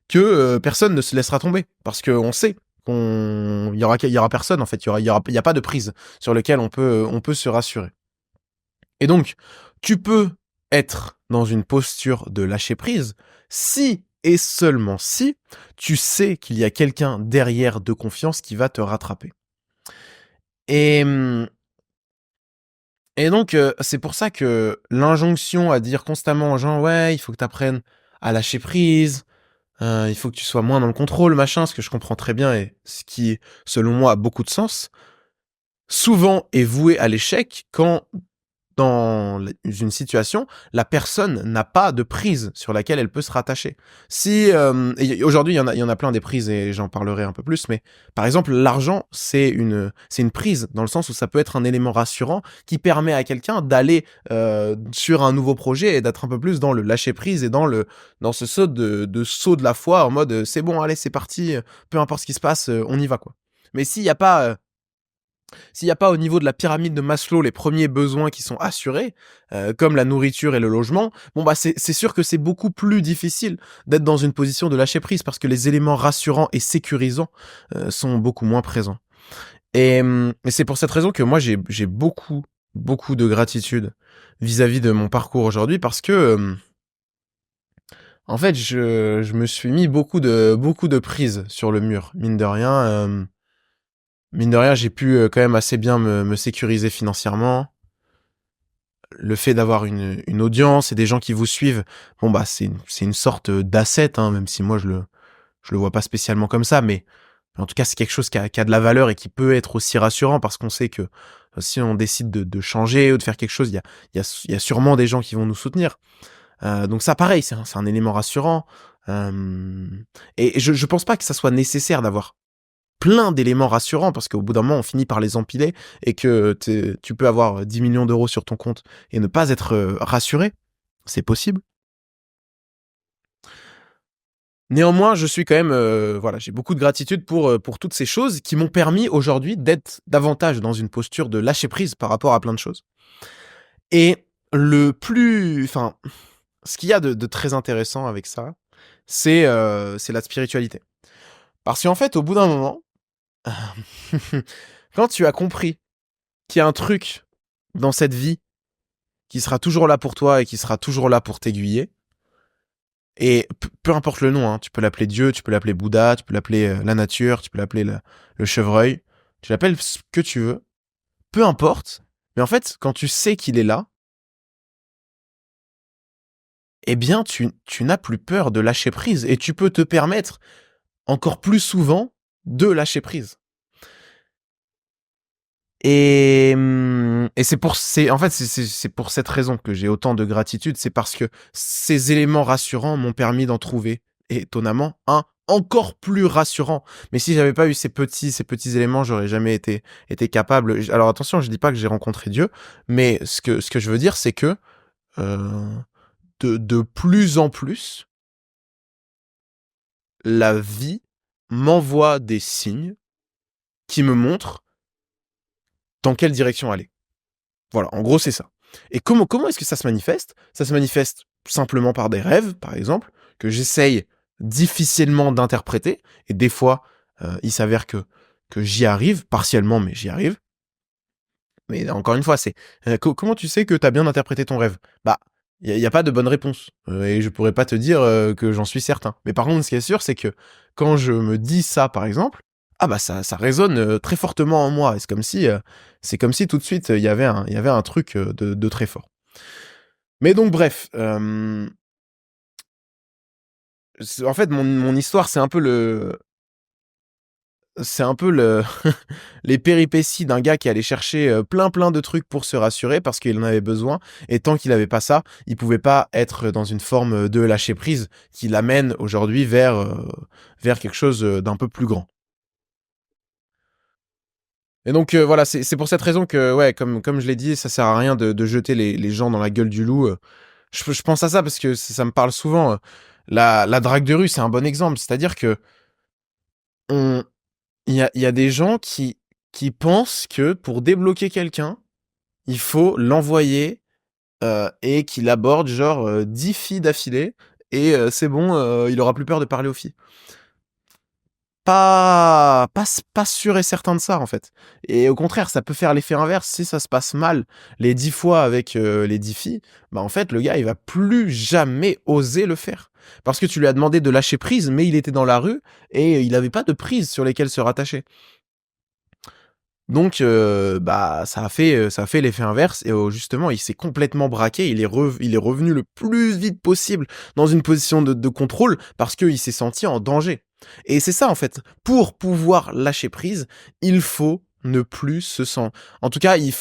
que personne ne se laissera tomber. Parce qu'on sait il y aura personne, en fait, il y a pas de prise sur lequel on peut se rassurer. Et donc, tu peux être dans une posture de lâcher prise si et seulement si tu sais qu'il y a quelqu'un derrière de confiance qui va te rattraper. Et, et donc, c'est pour ça que l'injonction à dire constamment aux gens, ouais, il faut que tu apprennes à lâcher prise, il faut que tu sois moins dans le contrôle, machin, ce que je comprends très bien et ce qui, selon moi, a beaucoup de sens, souvent est voué à l'échec quand dans une situation, la personne n'a pas de prise sur laquelle elle peut se rattacher. Si aujourd'hui il y en a plein des prises et j'en parlerai un peu plus, mais par exemple l'argent c'est une prise dans le sens où ça peut être un élément rassurant qui permet à quelqu'un d'aller sur un nouveau projet et d'être un peu plus dans le lâcher prise et dans ce saut de la foi en mode c'est bon allez c'est parti, peu importe ce qui se passe on y va quoi. Mais s'il n'y a pas au niveau de la pyramide de Maslow les premiers besoins qui sont assurés, comme la nourriture et le logement, bon bah c'est sûr que c'est beaucoup plus difficile d'être dans une position de lâcher prise parce que les éléments rassurants et sécurisants sont beaucoup moins présents. Et c'est pour cette raison que moi j'ai beaucoup de gratitude vis-à-vis de mon parcours aujourd'hui parce que en fait je me suis mis beaucoup de prises sur le mur mine de rien. Mine de rien, j'ai pu quand même assez bien me sécuriser financièrement. Le fait d'avoir une audience et des gens qui vous suivent, bon bah c'est une sorte d'asset, hein, même si moi je le vois pas spécialement comme ça, mais en tout cas c'est quelque chose qui a de la valeur et qui peut être aussi rassurant parce qu'on sait que si on décide de changer ou de faire quelque chose, il y a sûrement des gens qui vont nous soutenir. Donc ça pareil, c'est un élément rassurant. Euh, et je pense pas que ça soit nécessaire d'avoir plein d'éléments rassurants parce qu'au bout d'un moment on finit par les empiler et que tu peux avoir 10 millions d'euros sur ton compte et ne pas être rassuré, c'est possible. Néanmoins, je suis quand même voilà, j'ai beaucoup de gratitude pour toutes ces choses qui m'ont permis aujourd'hui d'être davantage dans une posture de lâcher prise par rapport à plein de choses. Et ce qu'il y a de très intéressant avec ça, c'est la spiritualité. Parce qu'en fait, au bout d'un moment, quand tu as compris qu'il y a un truc dans cette vie qui sera toujours là pour toi et qui sera toujours là pour t'aiguiller. Et peu importe le nom, hein, tu peux l'appeler Dieu, tu peux l'appeler Bouddha, tu peux l'appeler la nature, tu peux l'appeler le chevreuil, tu l'appelles ce que tu veux, peu importe. Mais en fait, quand tu sais qu'il est là, eh bien, tu n'as plus peur de lâcher prise et tu peux te permettre encore plus souvent de lâcher prise. Et c'est pour cette raison que j'ai autant de gratitude, c'est parce que ces éléments rassurants m'ont permis d'en trouver, étonnamment, un encore plus rassurant. Mais si j'avais pas eu ces petits éléments, j'aurais jamais été capable. Alors attention, je dis pas que j'ai rencontré Dieu, mais ce que je veux dire, c'est que euh, de plus en plus, la vie m'envoie des signes qui me montrent dans quelle direction aller. Voilà, en gros, c'est ça. Et comment est-ce que ça se manifeste? Ça se manifeste simplement par des rêves, par exemple, que j'essaye difficilement d'interpréter. Et des fois, il s'avère que j'y arrive, partiellement, mais j'y arrive. Mais encore une fois, c'est comment tu sais que t'as bien interprété ton rêve? Bah, y a pas de bonne réponse. Et je pourrais pas te dire que j'en suis certain. Mais par contre, ce qui est sûr, c'est que quand je me dis ça, par exemple, ah bah ça résonne très fortement en moi. Et c'est comme si tout de suite il y avait un truc de très fort. Mais donc bref, en fait mon histoire c'est un peu les péripéties d'un gars qui allait chercher plein de trucs pour se rassurer parce qu'il en avait besoin et tant qu'il avait pas ça, il pouvait pas être dans une forme de lâcher prise qui l'amène aujourd'hui vers quelque chose d'un peu plus grand. Et donc voilà, c'est pour cette raison que ouais, comme je l'ai dit, ça sert à rien de jeter les gens dans la gueule du loup. Je pense à ça parce que ça me parle souvent. La drague de rue, c'est un bon exemple, c'est-à-dire que on il y a des gens qui pensent que pour débloquer quelqu'un, il faut l'envoyer et qu'il aborde genre 10 filles d'affilée et c'est bon, il aura plus peur de parler aux filles. Pas sûr et certain de ça en fait. Et au contraire, ça peut faire l'effet inverse. Si ça se passe mal les 10 fois avec les 10 filles, bah en fait le gars il va plus jamais oser le faire. Parce que tu lui as demandé de lâcher prise, mais il était dans la rue et il avait pas de prise sur lesquelles se rattacher. Donc bah ça a fait l'effet inverse et justement il s'est complètement braqué, il est revenu le plus vite possible dans une position de contrôle parce qu'il s'est senti en danger. Et c'est ça en fait, pour pouvoir lâcher prise, il faut ne plus se sentir. En tout cas, il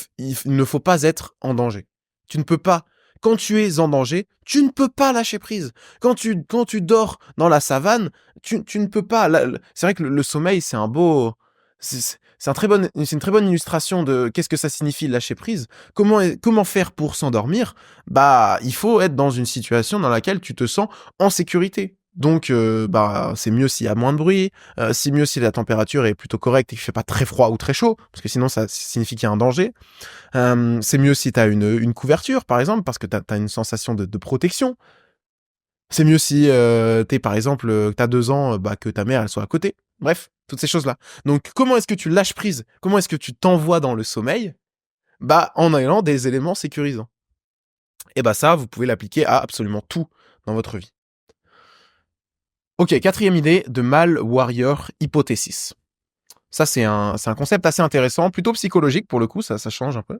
ne faut pas être en danger. Tu ne peux pas. Quand tu es en danger, tu ne peux pas lâcher prise. Quand tu dors dans la savane, tu ne peux pas. C'est vrai que le sommeil, c'est un beau. C'est une très bonne illustration de qu'est-ce que ça signifie lâcher prise. Comment faire pour s'endormir? Bah, il faut être dans une situation dans laquelle tu te sens en sécurité. Donc, bah, c'est mieux s'il y a moins de bruit, c'est mieux si la température est plutôt correcte et qu'il fait pas très froid ou très chaud, parce que sinon ça signifie qu'il y a un danger. C'est mieux si t'as une couverture, par exemple, parce que t'as une sensation de protection. C'est mieux si t'es par exemple, t'as 2 ans, bah, que ta mère elle soit à côté. Bref, toutes ces choses-là. Donc comment est-ce que tu lâches prise? Comment est-ce que tu t'envoies dans le sommeil? Bah en ayant des éléments sécurisants. Et bah ça, vous pouvez l'appliquer à absolument tout dans votre vie. Ok, quatrième idée de Mal Warrior Hypothesis. Ça c'est un concept assez intéressant, plutôt psychologique pour le coup, ça change un peu.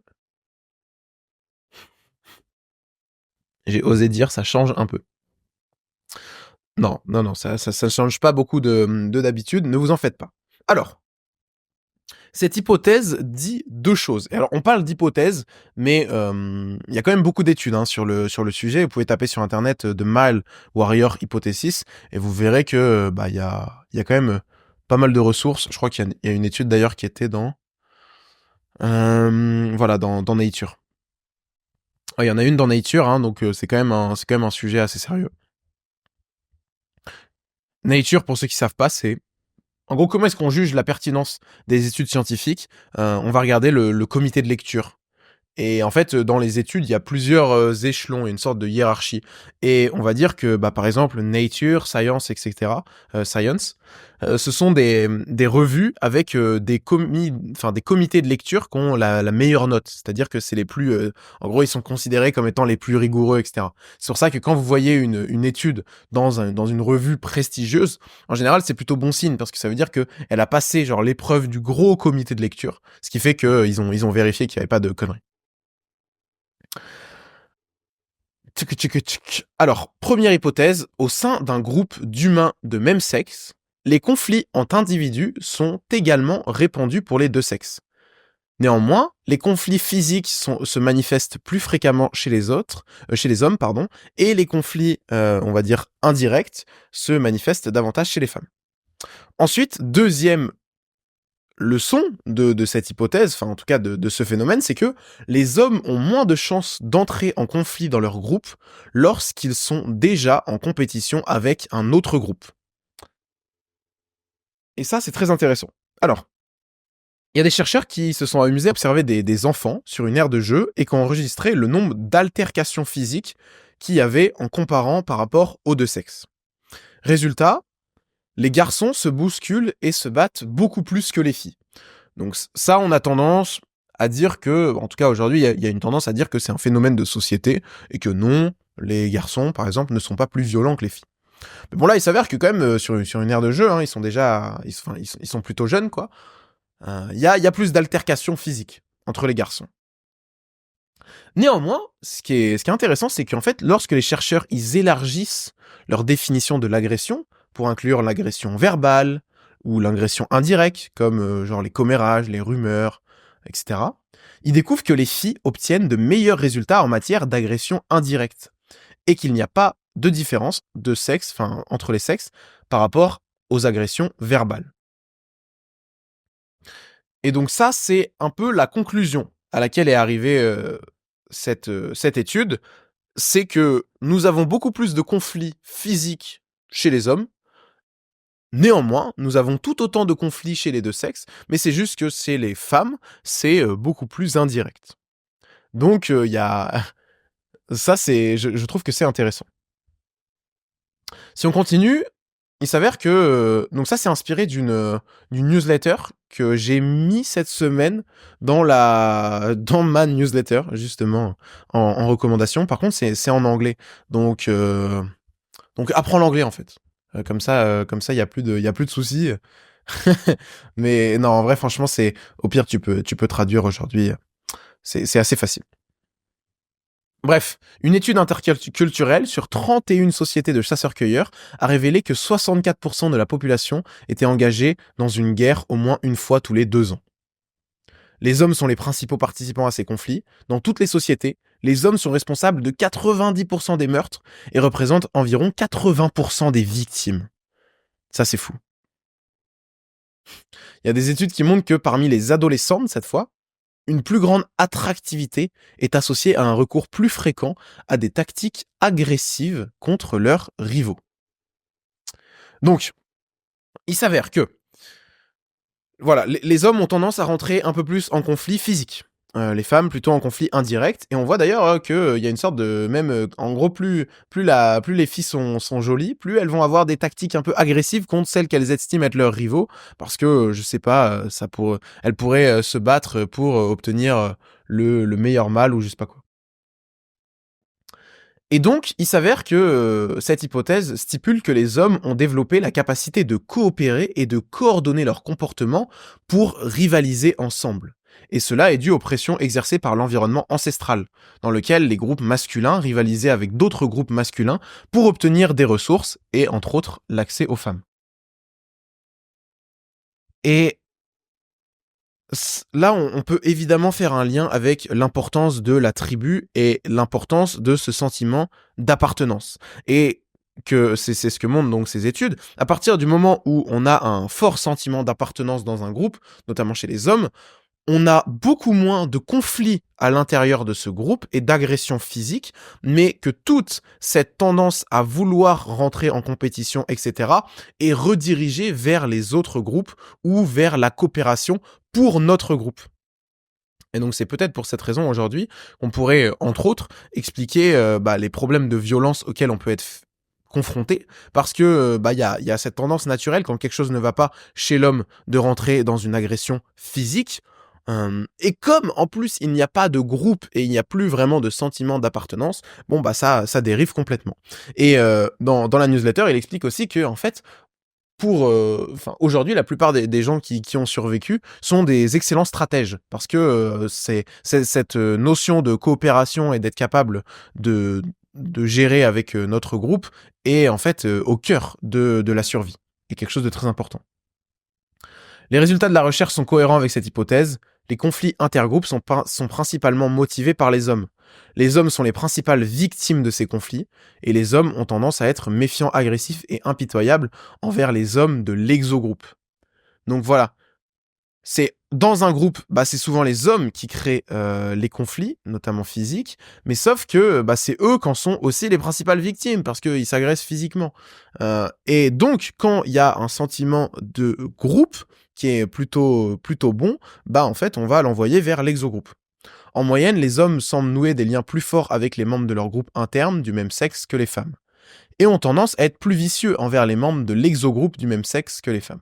J'ai osé dire ça change un peu. Non, non, non, ça change pas beaucoup de d'habitude, ne vous en faites pas. Alors, cette hypothèse dit deux choses. Et alors, on parle d'hypothèse, mais il y a quand même beaucoup d'études hein, sur le sujet. Vous pouvez taper sur internet The Mile Warrior Hypothesis et vous verrez que bah il y a quand même pas mal de ressources. Je crois qu'il y a une étude d'ailleurs qui était dans voilà dans Nature. Il y en a une dans Nature, hein, donc c'est quand même un sujet assez sérieux. Nature, pour ceux qui savent pas, c'est en gros comment est-ce qu'on juge la pertinence des études scientifiques. On va regarder le comité de lecture. Et en fait, dans les études, il y a plusieurs échelons, une sorte de hiérarchie. Et on va dire que, bah, par exemple, Nature, Science, etc., Science, ce sont des revues avec des comités de lecture qui ont la meilleure note. C'est-à-dire que c'est les plus... en gros, ils sont considérés comme étant les plus rigoureux, etc. C'est pour ça que quand vous voyez une étude dans une revue prestigieuse, en général, c'est plutôt bon signe, parce que ça veut dire qu'elle a passé genre l'épreuve du gros comité de lecture, ce qui fait qu'ils ont vérifié qu'il n'y avait pas de conneries. Tchic, tchic, tchic. Alors, première hypothèse, au sein d'un groupe d'humains de même sexe, les conflits entre individus sont également répandus pour les deux sexes. Néanmoins, les conflits physiques se manifestent plus fréquemment chez les hommes, pardon, et les conflits, on va dire indirects, se manifestent davantage chez les femmes. Ensuite, deuxième leçon de cette hypothèse, enfin en tout cas de ce phénomène, c'est que les hommes ont moins de chances d'entrer en conflit dans leur groupe lorsqu'ils sont déjà en compétition avec un autre groupe. Et ça, c'est très intéressant. Alors, il y a des chercheurs qui se sont amusés à observer des enfants sur une aire de jeu et qui ont enregistré le nombre d'altercations physiques qu'il y avait en comparant par rapport aux deux sexes. Résultat, les garçons se bousculent et se battent beaucoup plus que les filles. Donc ça, on a tendance à dire que, en tout cas aujourd'hui, il y a une tendance à dire que c'est un phénomène de société et que non, les garçons, par exemple, ne sont pas plus violents que les filles. Mais bon là, il s'avère que quand même sur une aire de jeu, hein, ils sont déjà, ils sont plutôt jeunes quoi. Il y a plus d'altercations physiques entre les garçons. Néanmoins, ce qui est intéressant, c'est qu'en fait, lorsque les chercheurs ils élargissent leur définition de l'agression pour inclure l'agression verbale ou l'agression indirecte, comme genre les commérages, les rumeurs, etc., ils découvrent que les filles obtiennent de meilleurs résultats en matière d'agression indirecte et qu'il n'y a pas de différence de sexe, enfin entre les sexes, par rapport aux agressions verbales. Et donc ça, c'est un peu la conclusion à laquelle est arrivée cette étude, c'est que nous avons beaucoup plus de conflits physiques chez les hommes, Néanmoins, nous avons tout autant de conflits chez les deux sexes, mais c'est juste que chez les femmes, c'est beaucoup plus indirect. Donc, il y a... Ça, je trouve que c'est intéressant. Si on continue, il s'avère que... donc ça, c'est inspiré d'une newsletter que j'ai mis cette semaine dans ma newsletter, justement, en recommandation. Par contre, c'est en anglais. Donc apprends l'anglais, en fait. Comme ça, il y a plus de soucis. Mais non, en vrai, franchement, au pire, tu peux traduire aujourd'hui. C'est assez facile. Bref, une étude interculturelle sur 31 sociétés de chasseurs-cueilleurs a révélé que 64% de la population était engagée dans une guerre au moins une fois tous les 2 ans. Les hommes sont les principaux participants à ces conflits. Dans toutes les sociétés, les hommes sont responsables de 90% des meurtres et représentent environ 80% des victimes. Ça, c'est fou. Il y a des études qui montrent que parmi les adolescentes, cette fois, une plus grande attractivité est associée à un recours plus fréquent à des tactiques agressives contre leurs rivaux. Donc, il s'avère que voilà, les hommes ont tendance à rentrer un peu plus en conflit physique. Les femmes plutôt en conflit indirect. Et on voit d'ailleurs qu'il y a une sorte de... Même, en gros, plus les filles sont jolies, plus elles vont avoir des tactiques un peu agressives contre celles qu'elles estiment être leurs rivaux. Parce que, je sais pas, elles pourraient se battre pour obtenir le meilleur mâle ou je sais pas quoi. Et donc, il s'avère que cette hypothèse stipule que les hommes ont développé la capacité de coopérer et de coordonner leur comportement pour rivaliser ensemble. Et cela est dû aux pressions exercées par l'environnement ancestral, dans lequel les groupes masculins rivalisaient avec d'autres groupes masculins pour obtenir des ressources et, entre autres, l'accès aux femmes. Et là, on peut évidemment faire un lien avec l'importance de la tribu et l'importance de ce sentiment d'appartenance. Et que c'est ce que montrent donc ces études. À partir du moment où on a un fort sentiment d'appartenance dans un groupe, notamment chez les hommes, on a beaucoup moins de conflits à l'intérieur de ce groupe et d'agressions physiques, mais que toute cette tendance à vouloir rentrer en compétition, etc., est redirigée vers les autres groupes ou vers la coopération pour notre groupe. Et donc c'est peut-être pour cette raison aujourd'hui qu'on pourrait, entre autres, expliquer les problèmes de violence auxquels on peut être confronté, parce que il y a cette tendance naturelle quand quelque chose ne va pas chez l'homme de rentrer dans une agression physique. Et comme en plus il n'y a pas de groupe et il n'y a plus vraiment de sentiment d'appartenance, ça dérive complètement. Et dans la newsletter, il explique aussi que en fait aujourd'hui, la plupart des gens qui ont survécu sont des excellents stratèges parce que c'est cette notion de coopération et d'être capable de gérer avec notre groupe est en fait au cœur de la survie et quelque chose de très important. Les résultats de la recherche sont cohérents avec cette hypothèse. Les conflits intergroupes sont principalement motivés par les hommes. Les hommes sont les principales victimes de ces conflits, et les hommes ont tendance à être méfiants, agressifs et impitoyables envers les hommes de l'exogroupe. Donc voilà, c'est dans un groupe, c'est souvent les hommes qui créent les conflits, notamment physiques, mais sauf que c'est eux qui en sont aussi les principales victimes, parce qu'ils s'agressent physiquement. Et donc, quand il y a un sentiment de groupe qui est plutôt bon, en fait, on va l'envoyer vers l'exogroupe. En moyenne, les hommes semblent nouer des liens plus forts avec les membres de leur groupe interne du même sexe que les femmes, et ont tendance à être plus vicieux envers les membres de l'exogroupe du même sexe que les femmes.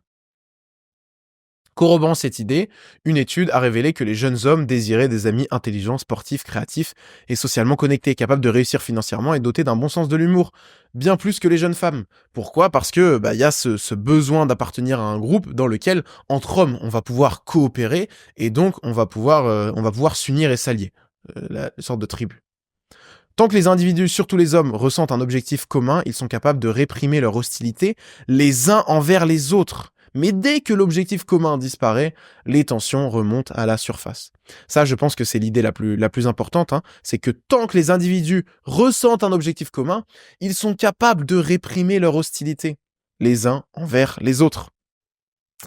Corroborant cette idée, une étude a révélé que les jeunes hommes désiraient des amis intelligents, sportifs, créatifs et socialement connectés, capables de réussir financièrement et dotés d'un bon sens de l'humour, bien plus que les jeunes femmes. Pourquoi ? Parce que y a ce besoin d'appartenir à un groupe dans lequel, entre hommes, on va pouvoir coopérer et donc on va pouvoir s'unir et s'allier, une sorte de tribu. Tant que les individus, surtout les hommes, ressentent un objectif commun, ils sont capables de réprimer leur hostilité les uns envers les autres. Mais dès que l'objectif commun disparaît, les tensions remontent à la surface. Ça, je pense que c'est l'idée la plus importante, c'est que tant que les individus ressentent un objectif commun, ils sont capables de réprimer leur hostilité les uns envers les autres.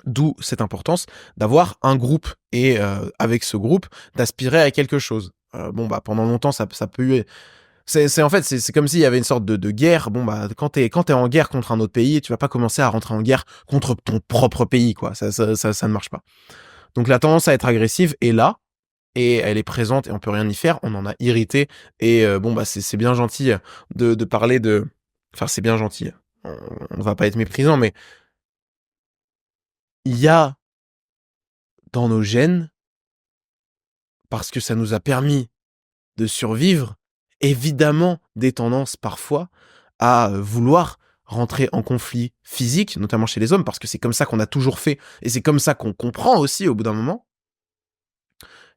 D'où cette importance d'avoir un groupe et avec ce groupe, d'aspirer à quelque chose. Pendant longtemps, ça peut En fait, c'est comme s'il y avait une sorte de guerre. Bon, bah, quand t'es en guerre contre un autre pays, tu vas pas commencer à rentrer en guerre contre ton propre pays, quoi. Ça ne marche pas. Donc la tendance à être agressive est là, et elle est présente, et on peut rien y faire. On en a irrité, et bon, bah, c'est bien gentil de parler de... Enfin, c'est bien gentil. On va pas être méprisant, mais il y a dans nos gènes, parce que ça nous a permis de survivre, évidemment des tendances parfois à vouloir rentrer en conflit physique, notamment chez les hommes, parce que c'est comme ça qu'on a toujours fait, et c'est comme ça qu'on comprend aussi au bout d'un moment.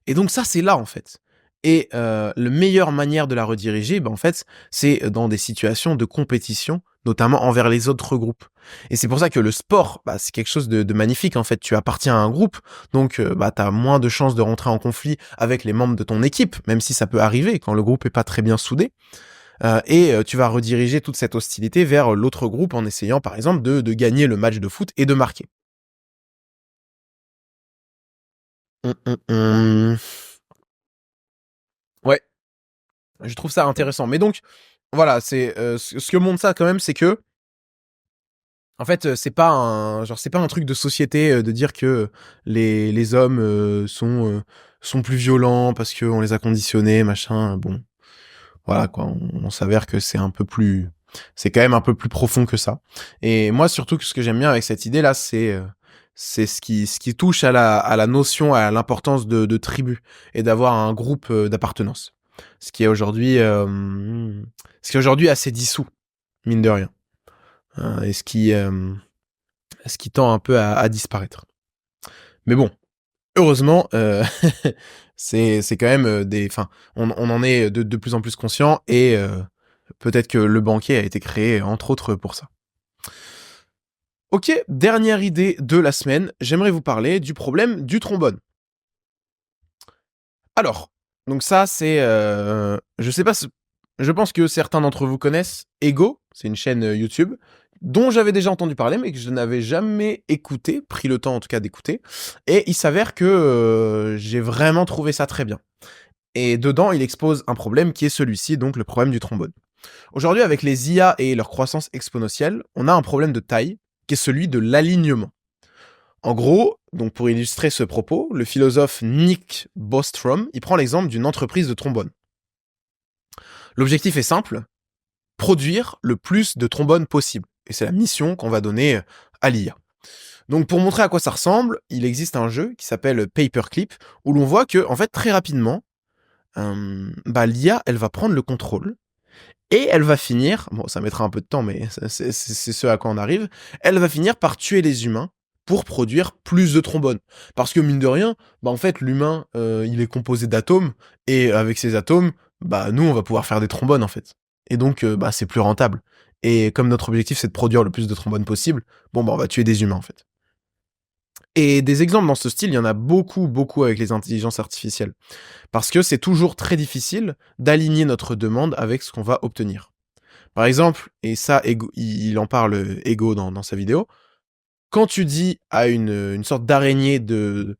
Et donc ça, c'est là, en fait. Et la meilleure manière de la rediriger, en fait, c'est dans des situations de compétition, notamment envers les autres groupes. Et c'est pour ça que le sport, c'est quelque chose de magnifique, en fait. Tu appartiens à un groupe, donc t'as moins de chances de rentrer en conflit avec les membres de ton équipe, même si ça peut arriver quand le groupe est pas très bien soudé. Et tu vas rediriger toute cette hostilité vers l'autre groupe en essayant, par exemple, de gagner le match de foot et de marquer. Hum, hum, hum. Ouais, je trouve ça intéressant. Mais donc, voilà, c'est ce que montre ça quand même, c'est que en fait, c'est pas un truc de société de dire que les hommes sont plus violents parce qu'on les a conditionnés, machin. Bon, voilà quoi, on s'avère que c'est quand même un peu plus profond que ça. Et moi surtout, ce que j'aime bien avec cette idée là, c'est ce qui touche à la notion, à l'importance de tribu et d'avoir un groupe d'appartenance. Ce qui est aujourd'hui assez dissous, mine de rien. Et ce qui tend un peu à disparaître. Mais bon, heureusement, c'est quand même on en est de plus en plus conscient, et peut-être que le banquet a été créé entre autres pour ça. Ok, dernière idée de la semaine, j'aimerais vous parler du problème du trombone. Alors, donc ça c'est, je sais pas, je pense que certains d'entre vous connaissent Ego, c'est une chaîne YouTube dont j'avais déjà entendu parler mais que je n'avais jamais écouté, pris le temps en tout cas d'écouter, et il s'avère que j'ai vraiment trouvé ça très bien. Et dedans, il expose un problème qui est celui-ci, donc le problème du trombone. Aujourd'hui, avec les IA et leur croissance exponentielle, on a un problème de taille qui est celui de l'alignement. En gros, donc pour illustrer ce propos, le philosophe Nick Bostrom, il prend l'exemple d'une entreprise de trombone. L'objectif est simple, produire le plus de trombones possible. Et c'est la mission qu'on va donner à l'IA. Donc pour montrer à quoi ça ressemble, il existe un jeu qui s'appelle Paperclip, où l'on voit que, en fait, très rapidement, l'IA, elle va prendre le contrôle, et elle va finir, bon ça mettra un peu de temps mais c'est ce à quoi on arrive, elle va finir par tuer les humains pour produire plus de trombones. Parce que mine de rien, en fait l'humain il est composé d'atomes, et avec ces atomes, nous on va pouvoir faire des trombones en fait. Et donc c'est plus rentable. Et comme notre objectif c'est de produire le plus de trombones possible, on va tuer des humains en fait. Et des exemples dans ce style, il y en a beaucoup, beaucoup avec les intelligences artificielles. Parce que c'est toujours très difficile d'aligner notre demande avec ce qu'on va obtenir. Par exemple, et ça, il en parle Ego dans sa vidéo, quand tu dis à une sorte d'araignée de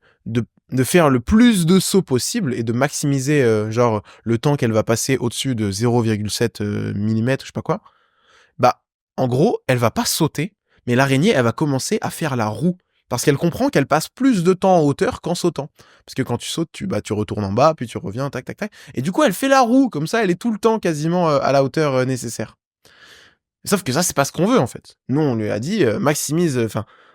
faire le plus de sauts possible et de maximiser genre le temps qu'elle va passer au-dessus de 0,7 mm, je sais pas quoi, en gros, elle va pas sauter, mais l'araignée, elle va commencer à faire la roue. Parce qu'elle comprend qu'elle passe plus de temps en hauteur qu'en sautant. Parce que quand tu sautes, tu retournes en bas, puis tu reviens, tac, tac, tac. Et du coup, elle fait la roue, comme ça, elle est tout le temps quasiment à la hauteur nécessaire. Sauf que ça, c'est pas ce qu'on veut, en fait. Nous, on lui a dit, maximise,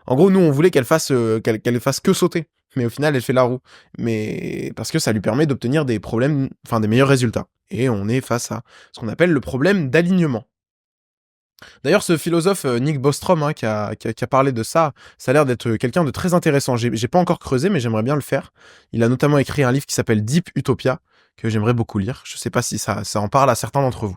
en gros, nous, on voulait qu'elle fasse que sauter. Mais au final, elle fait la roue. Mais parce que ça lui permet d'obtenir des meilleurs résultats. Et on est face à ce qu'on appelle le problème d'alignement. D'ailleurs, ce philosophe Nick Bostrom qui a parlé de ça, ça a l'air d'être quelqu'un de très intéressant. J'ai pas encore creusé, mais j'aimerais bien le faire. Il a notamment écrit un livre qui s'appelle Deep Utopia, que j'aimerais beaucoup lire. Je sais pas si ça en parle à certains d'entre vous.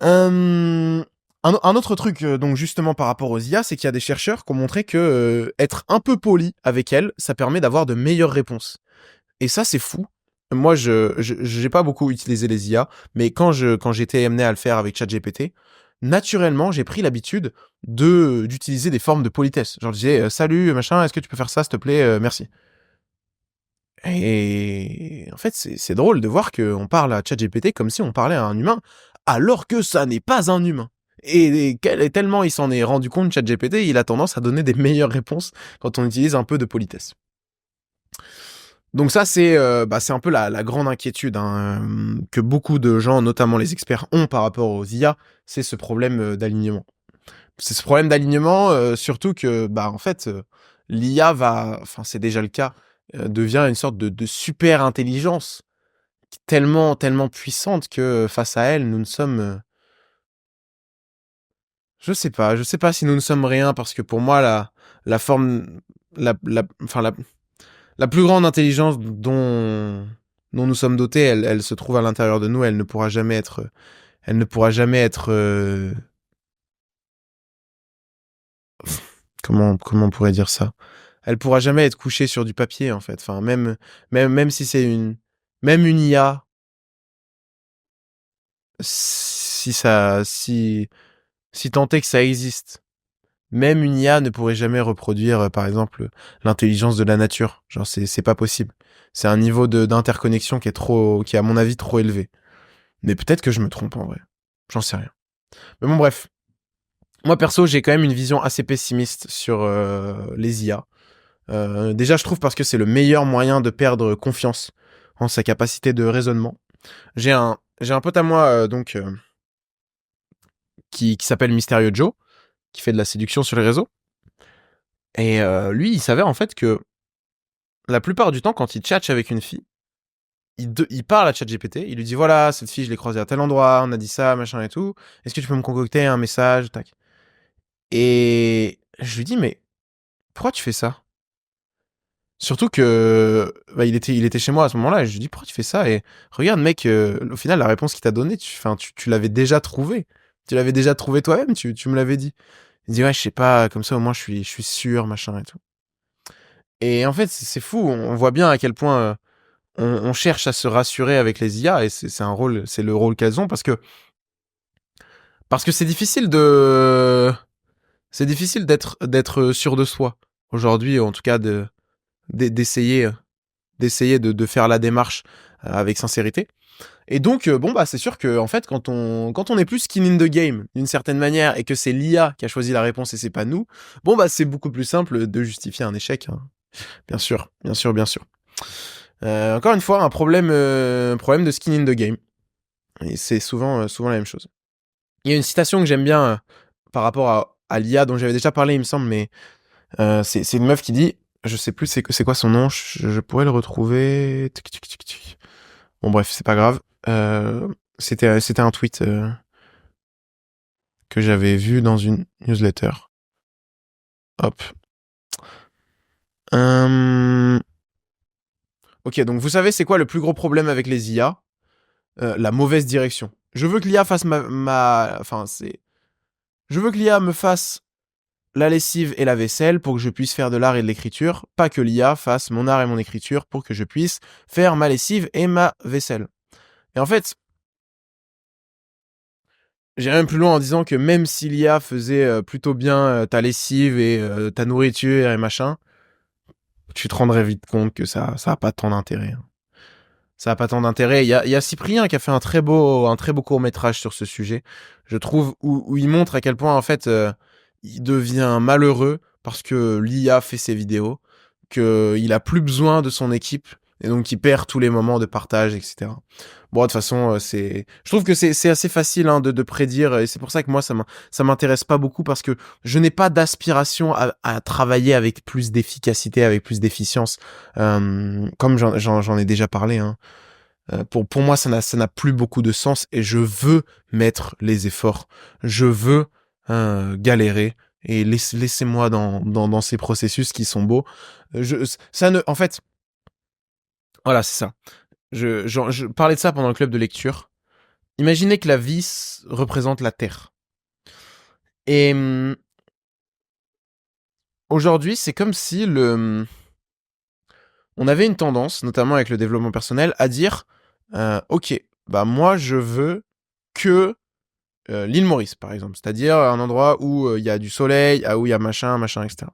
Un autre truc, donc justement par rapport aux IA, c'est qu'il y a des chercheurs qui ont montré que être un peu poli avec elles, ça permet d'avoir de meilleures réponses. Et ça, c'est fou. Moi, j'ai pas beaucoup utilisé les IA, mais quand j'étais amené à le faire avec ChatGPT, naturellement, j'ai pris l'habitude d'utiliser des formes de politesse. Genre, je disais, salut, machin, est-ce que tu peux faire ça, s'il te plaît, merci. Et en fait, c'est drôle de voir qu'on parle à ChatGPT comme si on parlait à un humain, alors que ça n'est pas un humain. Et tellement il s'en est rendu compte, ChatGPT, il a tendance à donner des meilleures réponses quand on utilise un peu de politesse. Donc ça, c'est un peu la grande inquiétude que beaucoup de gens, notamment les experts, ont par rapport aux IA, c'est ce problème d'alignement. C'est ce problème d'alignement, surtout que, en fait, l'IA c'est déjà le cas, devient une sorte de super intelligence, tellement, tellement puissante que face à elle, nous ne sommes, je sais pas si nous ne sommes rien, parce que pour moi, la forme, enfin la plus grande intelligence dont nous sommes dotés, elle se trouve à l'intérieur de nous, elle ne pourra jamais être, comment on pourrait dire ça? Elle pourra jamais être couchée sur du papier, en fait. Enfin, même si c'est même une IA, si tant est que ça existe, même une IA ne pourrait jamais reproduire, par exemple, l'intelligence de la nature. Genre, c'est pas possible. C'est un niveau d'interconnexion qui est à mon avis trop élevé. Mais peut-être que je me trompe en vrai. J'en sais rien. Mais bon, bref. Moi, perso, j'ai quand même une vision assez pessimiste sur les IA. Déjà, je trouve parce que c'est le meilleur moyen de perdre confiance en sa capacité de raisonnement. J'ai un pote à moi qui s'appelle Mysterio Joe, qui fait de la séduction sur les réseaux. Et lui, il s'avère en fait que la plupart du temps, quand il tchatche avec une fille, il parle à ChatGPT, il lui dit voilà, cette fille, je l'ai croisée à tel endroit, on a dit ça, machin et tout. Est-ce que tu peux me concocter un message, tac. Et je lui dis mais pourquoi tu fais ça? Surtout que il était chez moi à ce moment-là et je lui dis pourquoi tu fais ça et regarde mec au final la réponse qu'il t'a donnée tu l'avais déjà trouvée. Tu l'avais déjà trouvée toi-même, tu me l'avais dit. Il dit ouais, je sais pas, comme ça au moins je suis sûr, machin et tout. Et en fait, c'est fou, on voit bien à quel point on cherche à se rassurer avec les IA et c'est le rôle qu'elles ont parce que c'est difficile d'être sûr de soi aujourd'hui, en tout cas d'essayer de faire la démarche avec sincérité. Et donc c'est sûr que en fait quand on est plus skin in the game d'une certaine manière et que c'est l'IA qui a choisi la réponse et c'est pas nous, c'est beaucoup plus simple de justifier un échec, hein. Bien sûr, bien sûr, bien sûr. Encore une fois, un problème de skin in the game. Et c'est souvent la même chose. Il y a une citation que j'aime bien par rapport à l'IA dont j'avais déjà parlé, il me semble, mais c'est une meuf qui dit, je sais plus c'est quoi son nom, je pourrais le retrouver. Bon bref, c'est pas grave. C'était un tweet que j'avais vu dans une newsletter. Hop. Ok, donc vous savez c'est quoi le plus gros problème avec les IA? La mauvaise direction. Je veux que l'IA fasse je veux que l'IA me fasse la lessive et la vaisselle pour que je puisse faire de l'art et de l'écriture, pas que l'IA fasse mon art et mon écriture pour que je puisse faire ma lessive et ma vaisselle. Et en fait, j'irais même plus loin en disant que même si l'IA faisait plutôt bien ta lessive et ta nourriture et machin, tu te rendrais vite compte que ça a pas tant d'intérêt, hein. Ça a pas tant d'intérêt. Il y a Cyprien qui a fait un très beau court-métrage sur ce sujet, je trouve, où il montre à quel point, en fait, il devient malheureux parce que l'IA fait ses vidéos, qu'il a plus besoin de son équipe, et donc il perd tous les moments de partage, etc. Bon, de toute façon, je trouve que c'est assez facile hein, de prédire, et c'est pour ça que moi, ça m'intéresse pas beaucoup, parce que je n'ai pas d'aspiration à travailler avec plus d'efficacité, avec plus d'efficience, comme j'en ai déjà parlé, hein. Pour moi, ça n'a plus beaucoup de sens et je veux mettre les efforts. Je veux galérer et laissez-moi dans ces processus qui sont beaux. En fait, voilà, c'est ça. Je parlais de ça pendant le club de lecture. Imaginez que la vie représente la Terre. Et aujourd'hui, c'est comme si on avait une tendance, notamment avec le développement personnel, à dire ok, moi je veux que l'île Maurice, par exemple. C'est-à-dire un endroit où il y a du soleil, où il y a machin, etc.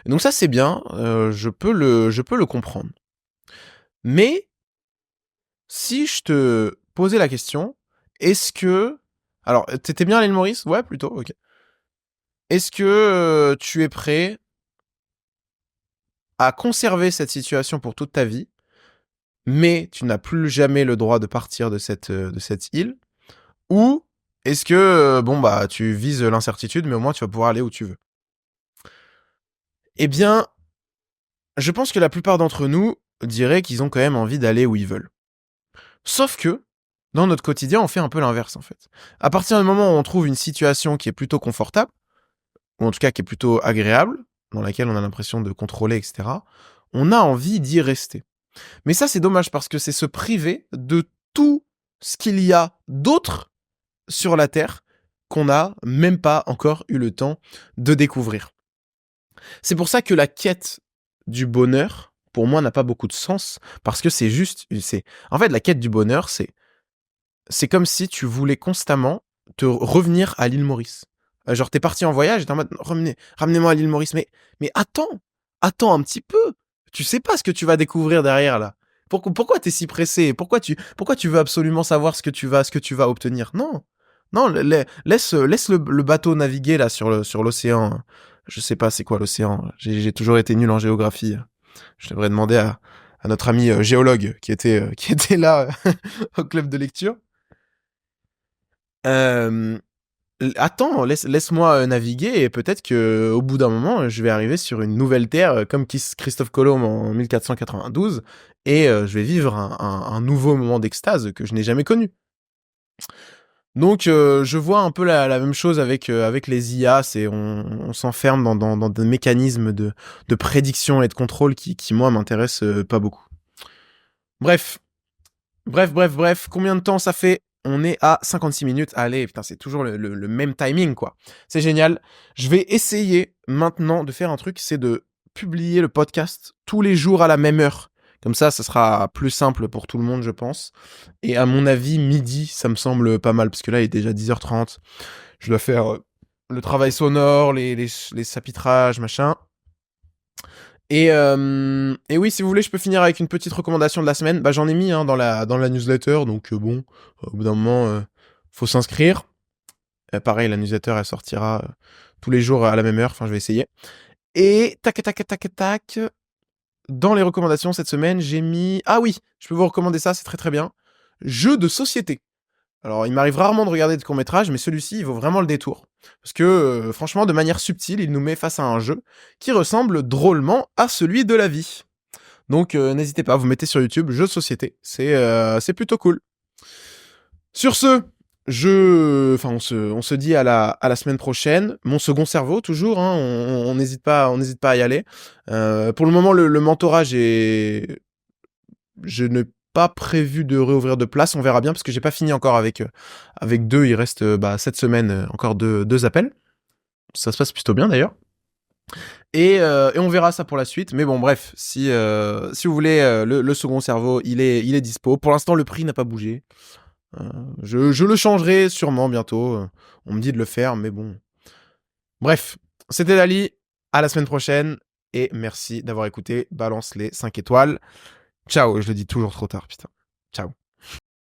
Et donc ça, c'est bien, je peux le comprendre. Mais si je te posais la question, est-ce que... Alors, t'étais bien à l'île Maurice? Ouais, plutôt, ok. Est-ce que tu es prêt à conserver cette situation pour toute ta vie, mais tu n'as plus jamais le droit de partir de cette île? Ou est-ce que, bon, bah, tu vises l'incertitude, mais au moins tu vas pouvoir aller où tu veux? Eh bien, je pense que la plupart d'entre nous diraient qu'ils ont quand même envie d'aller où ils veulent. Sauf que, dans notre quotidien, on fait un peu l'inverse, en fait. À partir du moment où on trouve une situation qui est plutôt confortable, ou en tout cas qui est plutôt agréable, dans laquelle on a l'impression de contrôler, etc., on a envie d'y rester. Mais ça, c'est dommage parce que c'est se priver de tout ce qu'il y a d'autre sur la Terre qu'on n'a même pas encore eu le temps de découvrir. C'est pour ça que la quête du bonheur, pour moi, n'a pas beaucoup de sens, parce que en fait, la quête du bonheur, c'est comme si tu voulais constamment te revenir à l'île Maurice. Genre, t'es parti en voyage, et t'es en mode, ramenez-moi à l'île Maurice, mais attends un petit peu. Tu sais pas ce que tu vas découvrir derrière, là. Pourquoi t'es si pressé? Pourquoi tu veux absolument savoir ce que tu vas obtenir? Non. Non, laisse le bateau naviguer, là, sur l'océan. Je sais pas c'est quoi l'océan. J'ai toujours été nul en géographie. Je devrais demander à notre ami géologue qui était là au club de lecture. Euh, Attends, laisse-moi naviguer et peut-être que au bout d'un moment, je vais arriver sur une nouvelle terre comme Christophe Colomb en 1492 et je vais vivre un nouveau moment d'extase que je n'ai jamais connu. Donc je vois un peu la même chose avec les IA, on s'enferme dans des mécanismes de prédiction et de contrôle qui moi m'intéressent pas beaucoup. Bref, bref, combien de temps ça fait? On est à 56 minutes. Allez, putain, c'est toujours le même timing, quoi. C'est génial. Je vais essayer maintenant de faire un truc, c'est de publier le podcast tous les jours à la même heure. Comme ça sera plus simple pour tout le monde, je pense. Et à mon avis, midi, ça me semble pas mal, parce que là, il est déjà 10h30. Je dois faire le travail sonore, les chapitrages, machin. Et oui, si vous voulez, je peux finir avec une petite recommandation de la semaine. Bah, j'en ai mis dans la newsletter, donc bon, au bout d'un moment, faut s'inscrire. Pareil, la newsletter, elle sortira tous les jours à la même heure. Enfin, je vais essayer. Et tac. Dans les recommandations cette semaine, j'ai mis... Ah oui, je peux vous recommander ça, c'est très très bien. Jeu de société. Alors, il m'arrive rarement de regarder de courts-métrages, mais celui-ci, il vaut vraiment le détour. Parce que, franchement, de manière subtile, il nous met face à un jeu qui ressemble drôlement à celui de la vie. Donc, n'hésitez pas, vous mettez sur YouTube jeu de société. C'est plutôt cool. Sur ce, on se dit à la semaine prochaine. Mon second cerveau, toujours, hein, on n'hésite pas à y aller. Pour le moment, le mentorat, je n'ai pas prévu de réouvrir de place, on verra bien, parce que j'ai pas fini encore avec deux, il reste cette semaine encore deux appels. Ça se passe plutôt bien d'ailleurs. Et on verra ça pour la suite. Mais bon, bref, si vous voulez le second cerveau, il est dispo. Pour l'instant, le prix n'a pas bougé. Je le changerai sûrement bientôt. On me dit de le faire, mais bon. Bref, c'était Dali. À la semaine prochaine. Et merci d'avoir écouté. Balance les 5 étoiles. Ciao, je le dis toujours trop tard, putain. Ciao.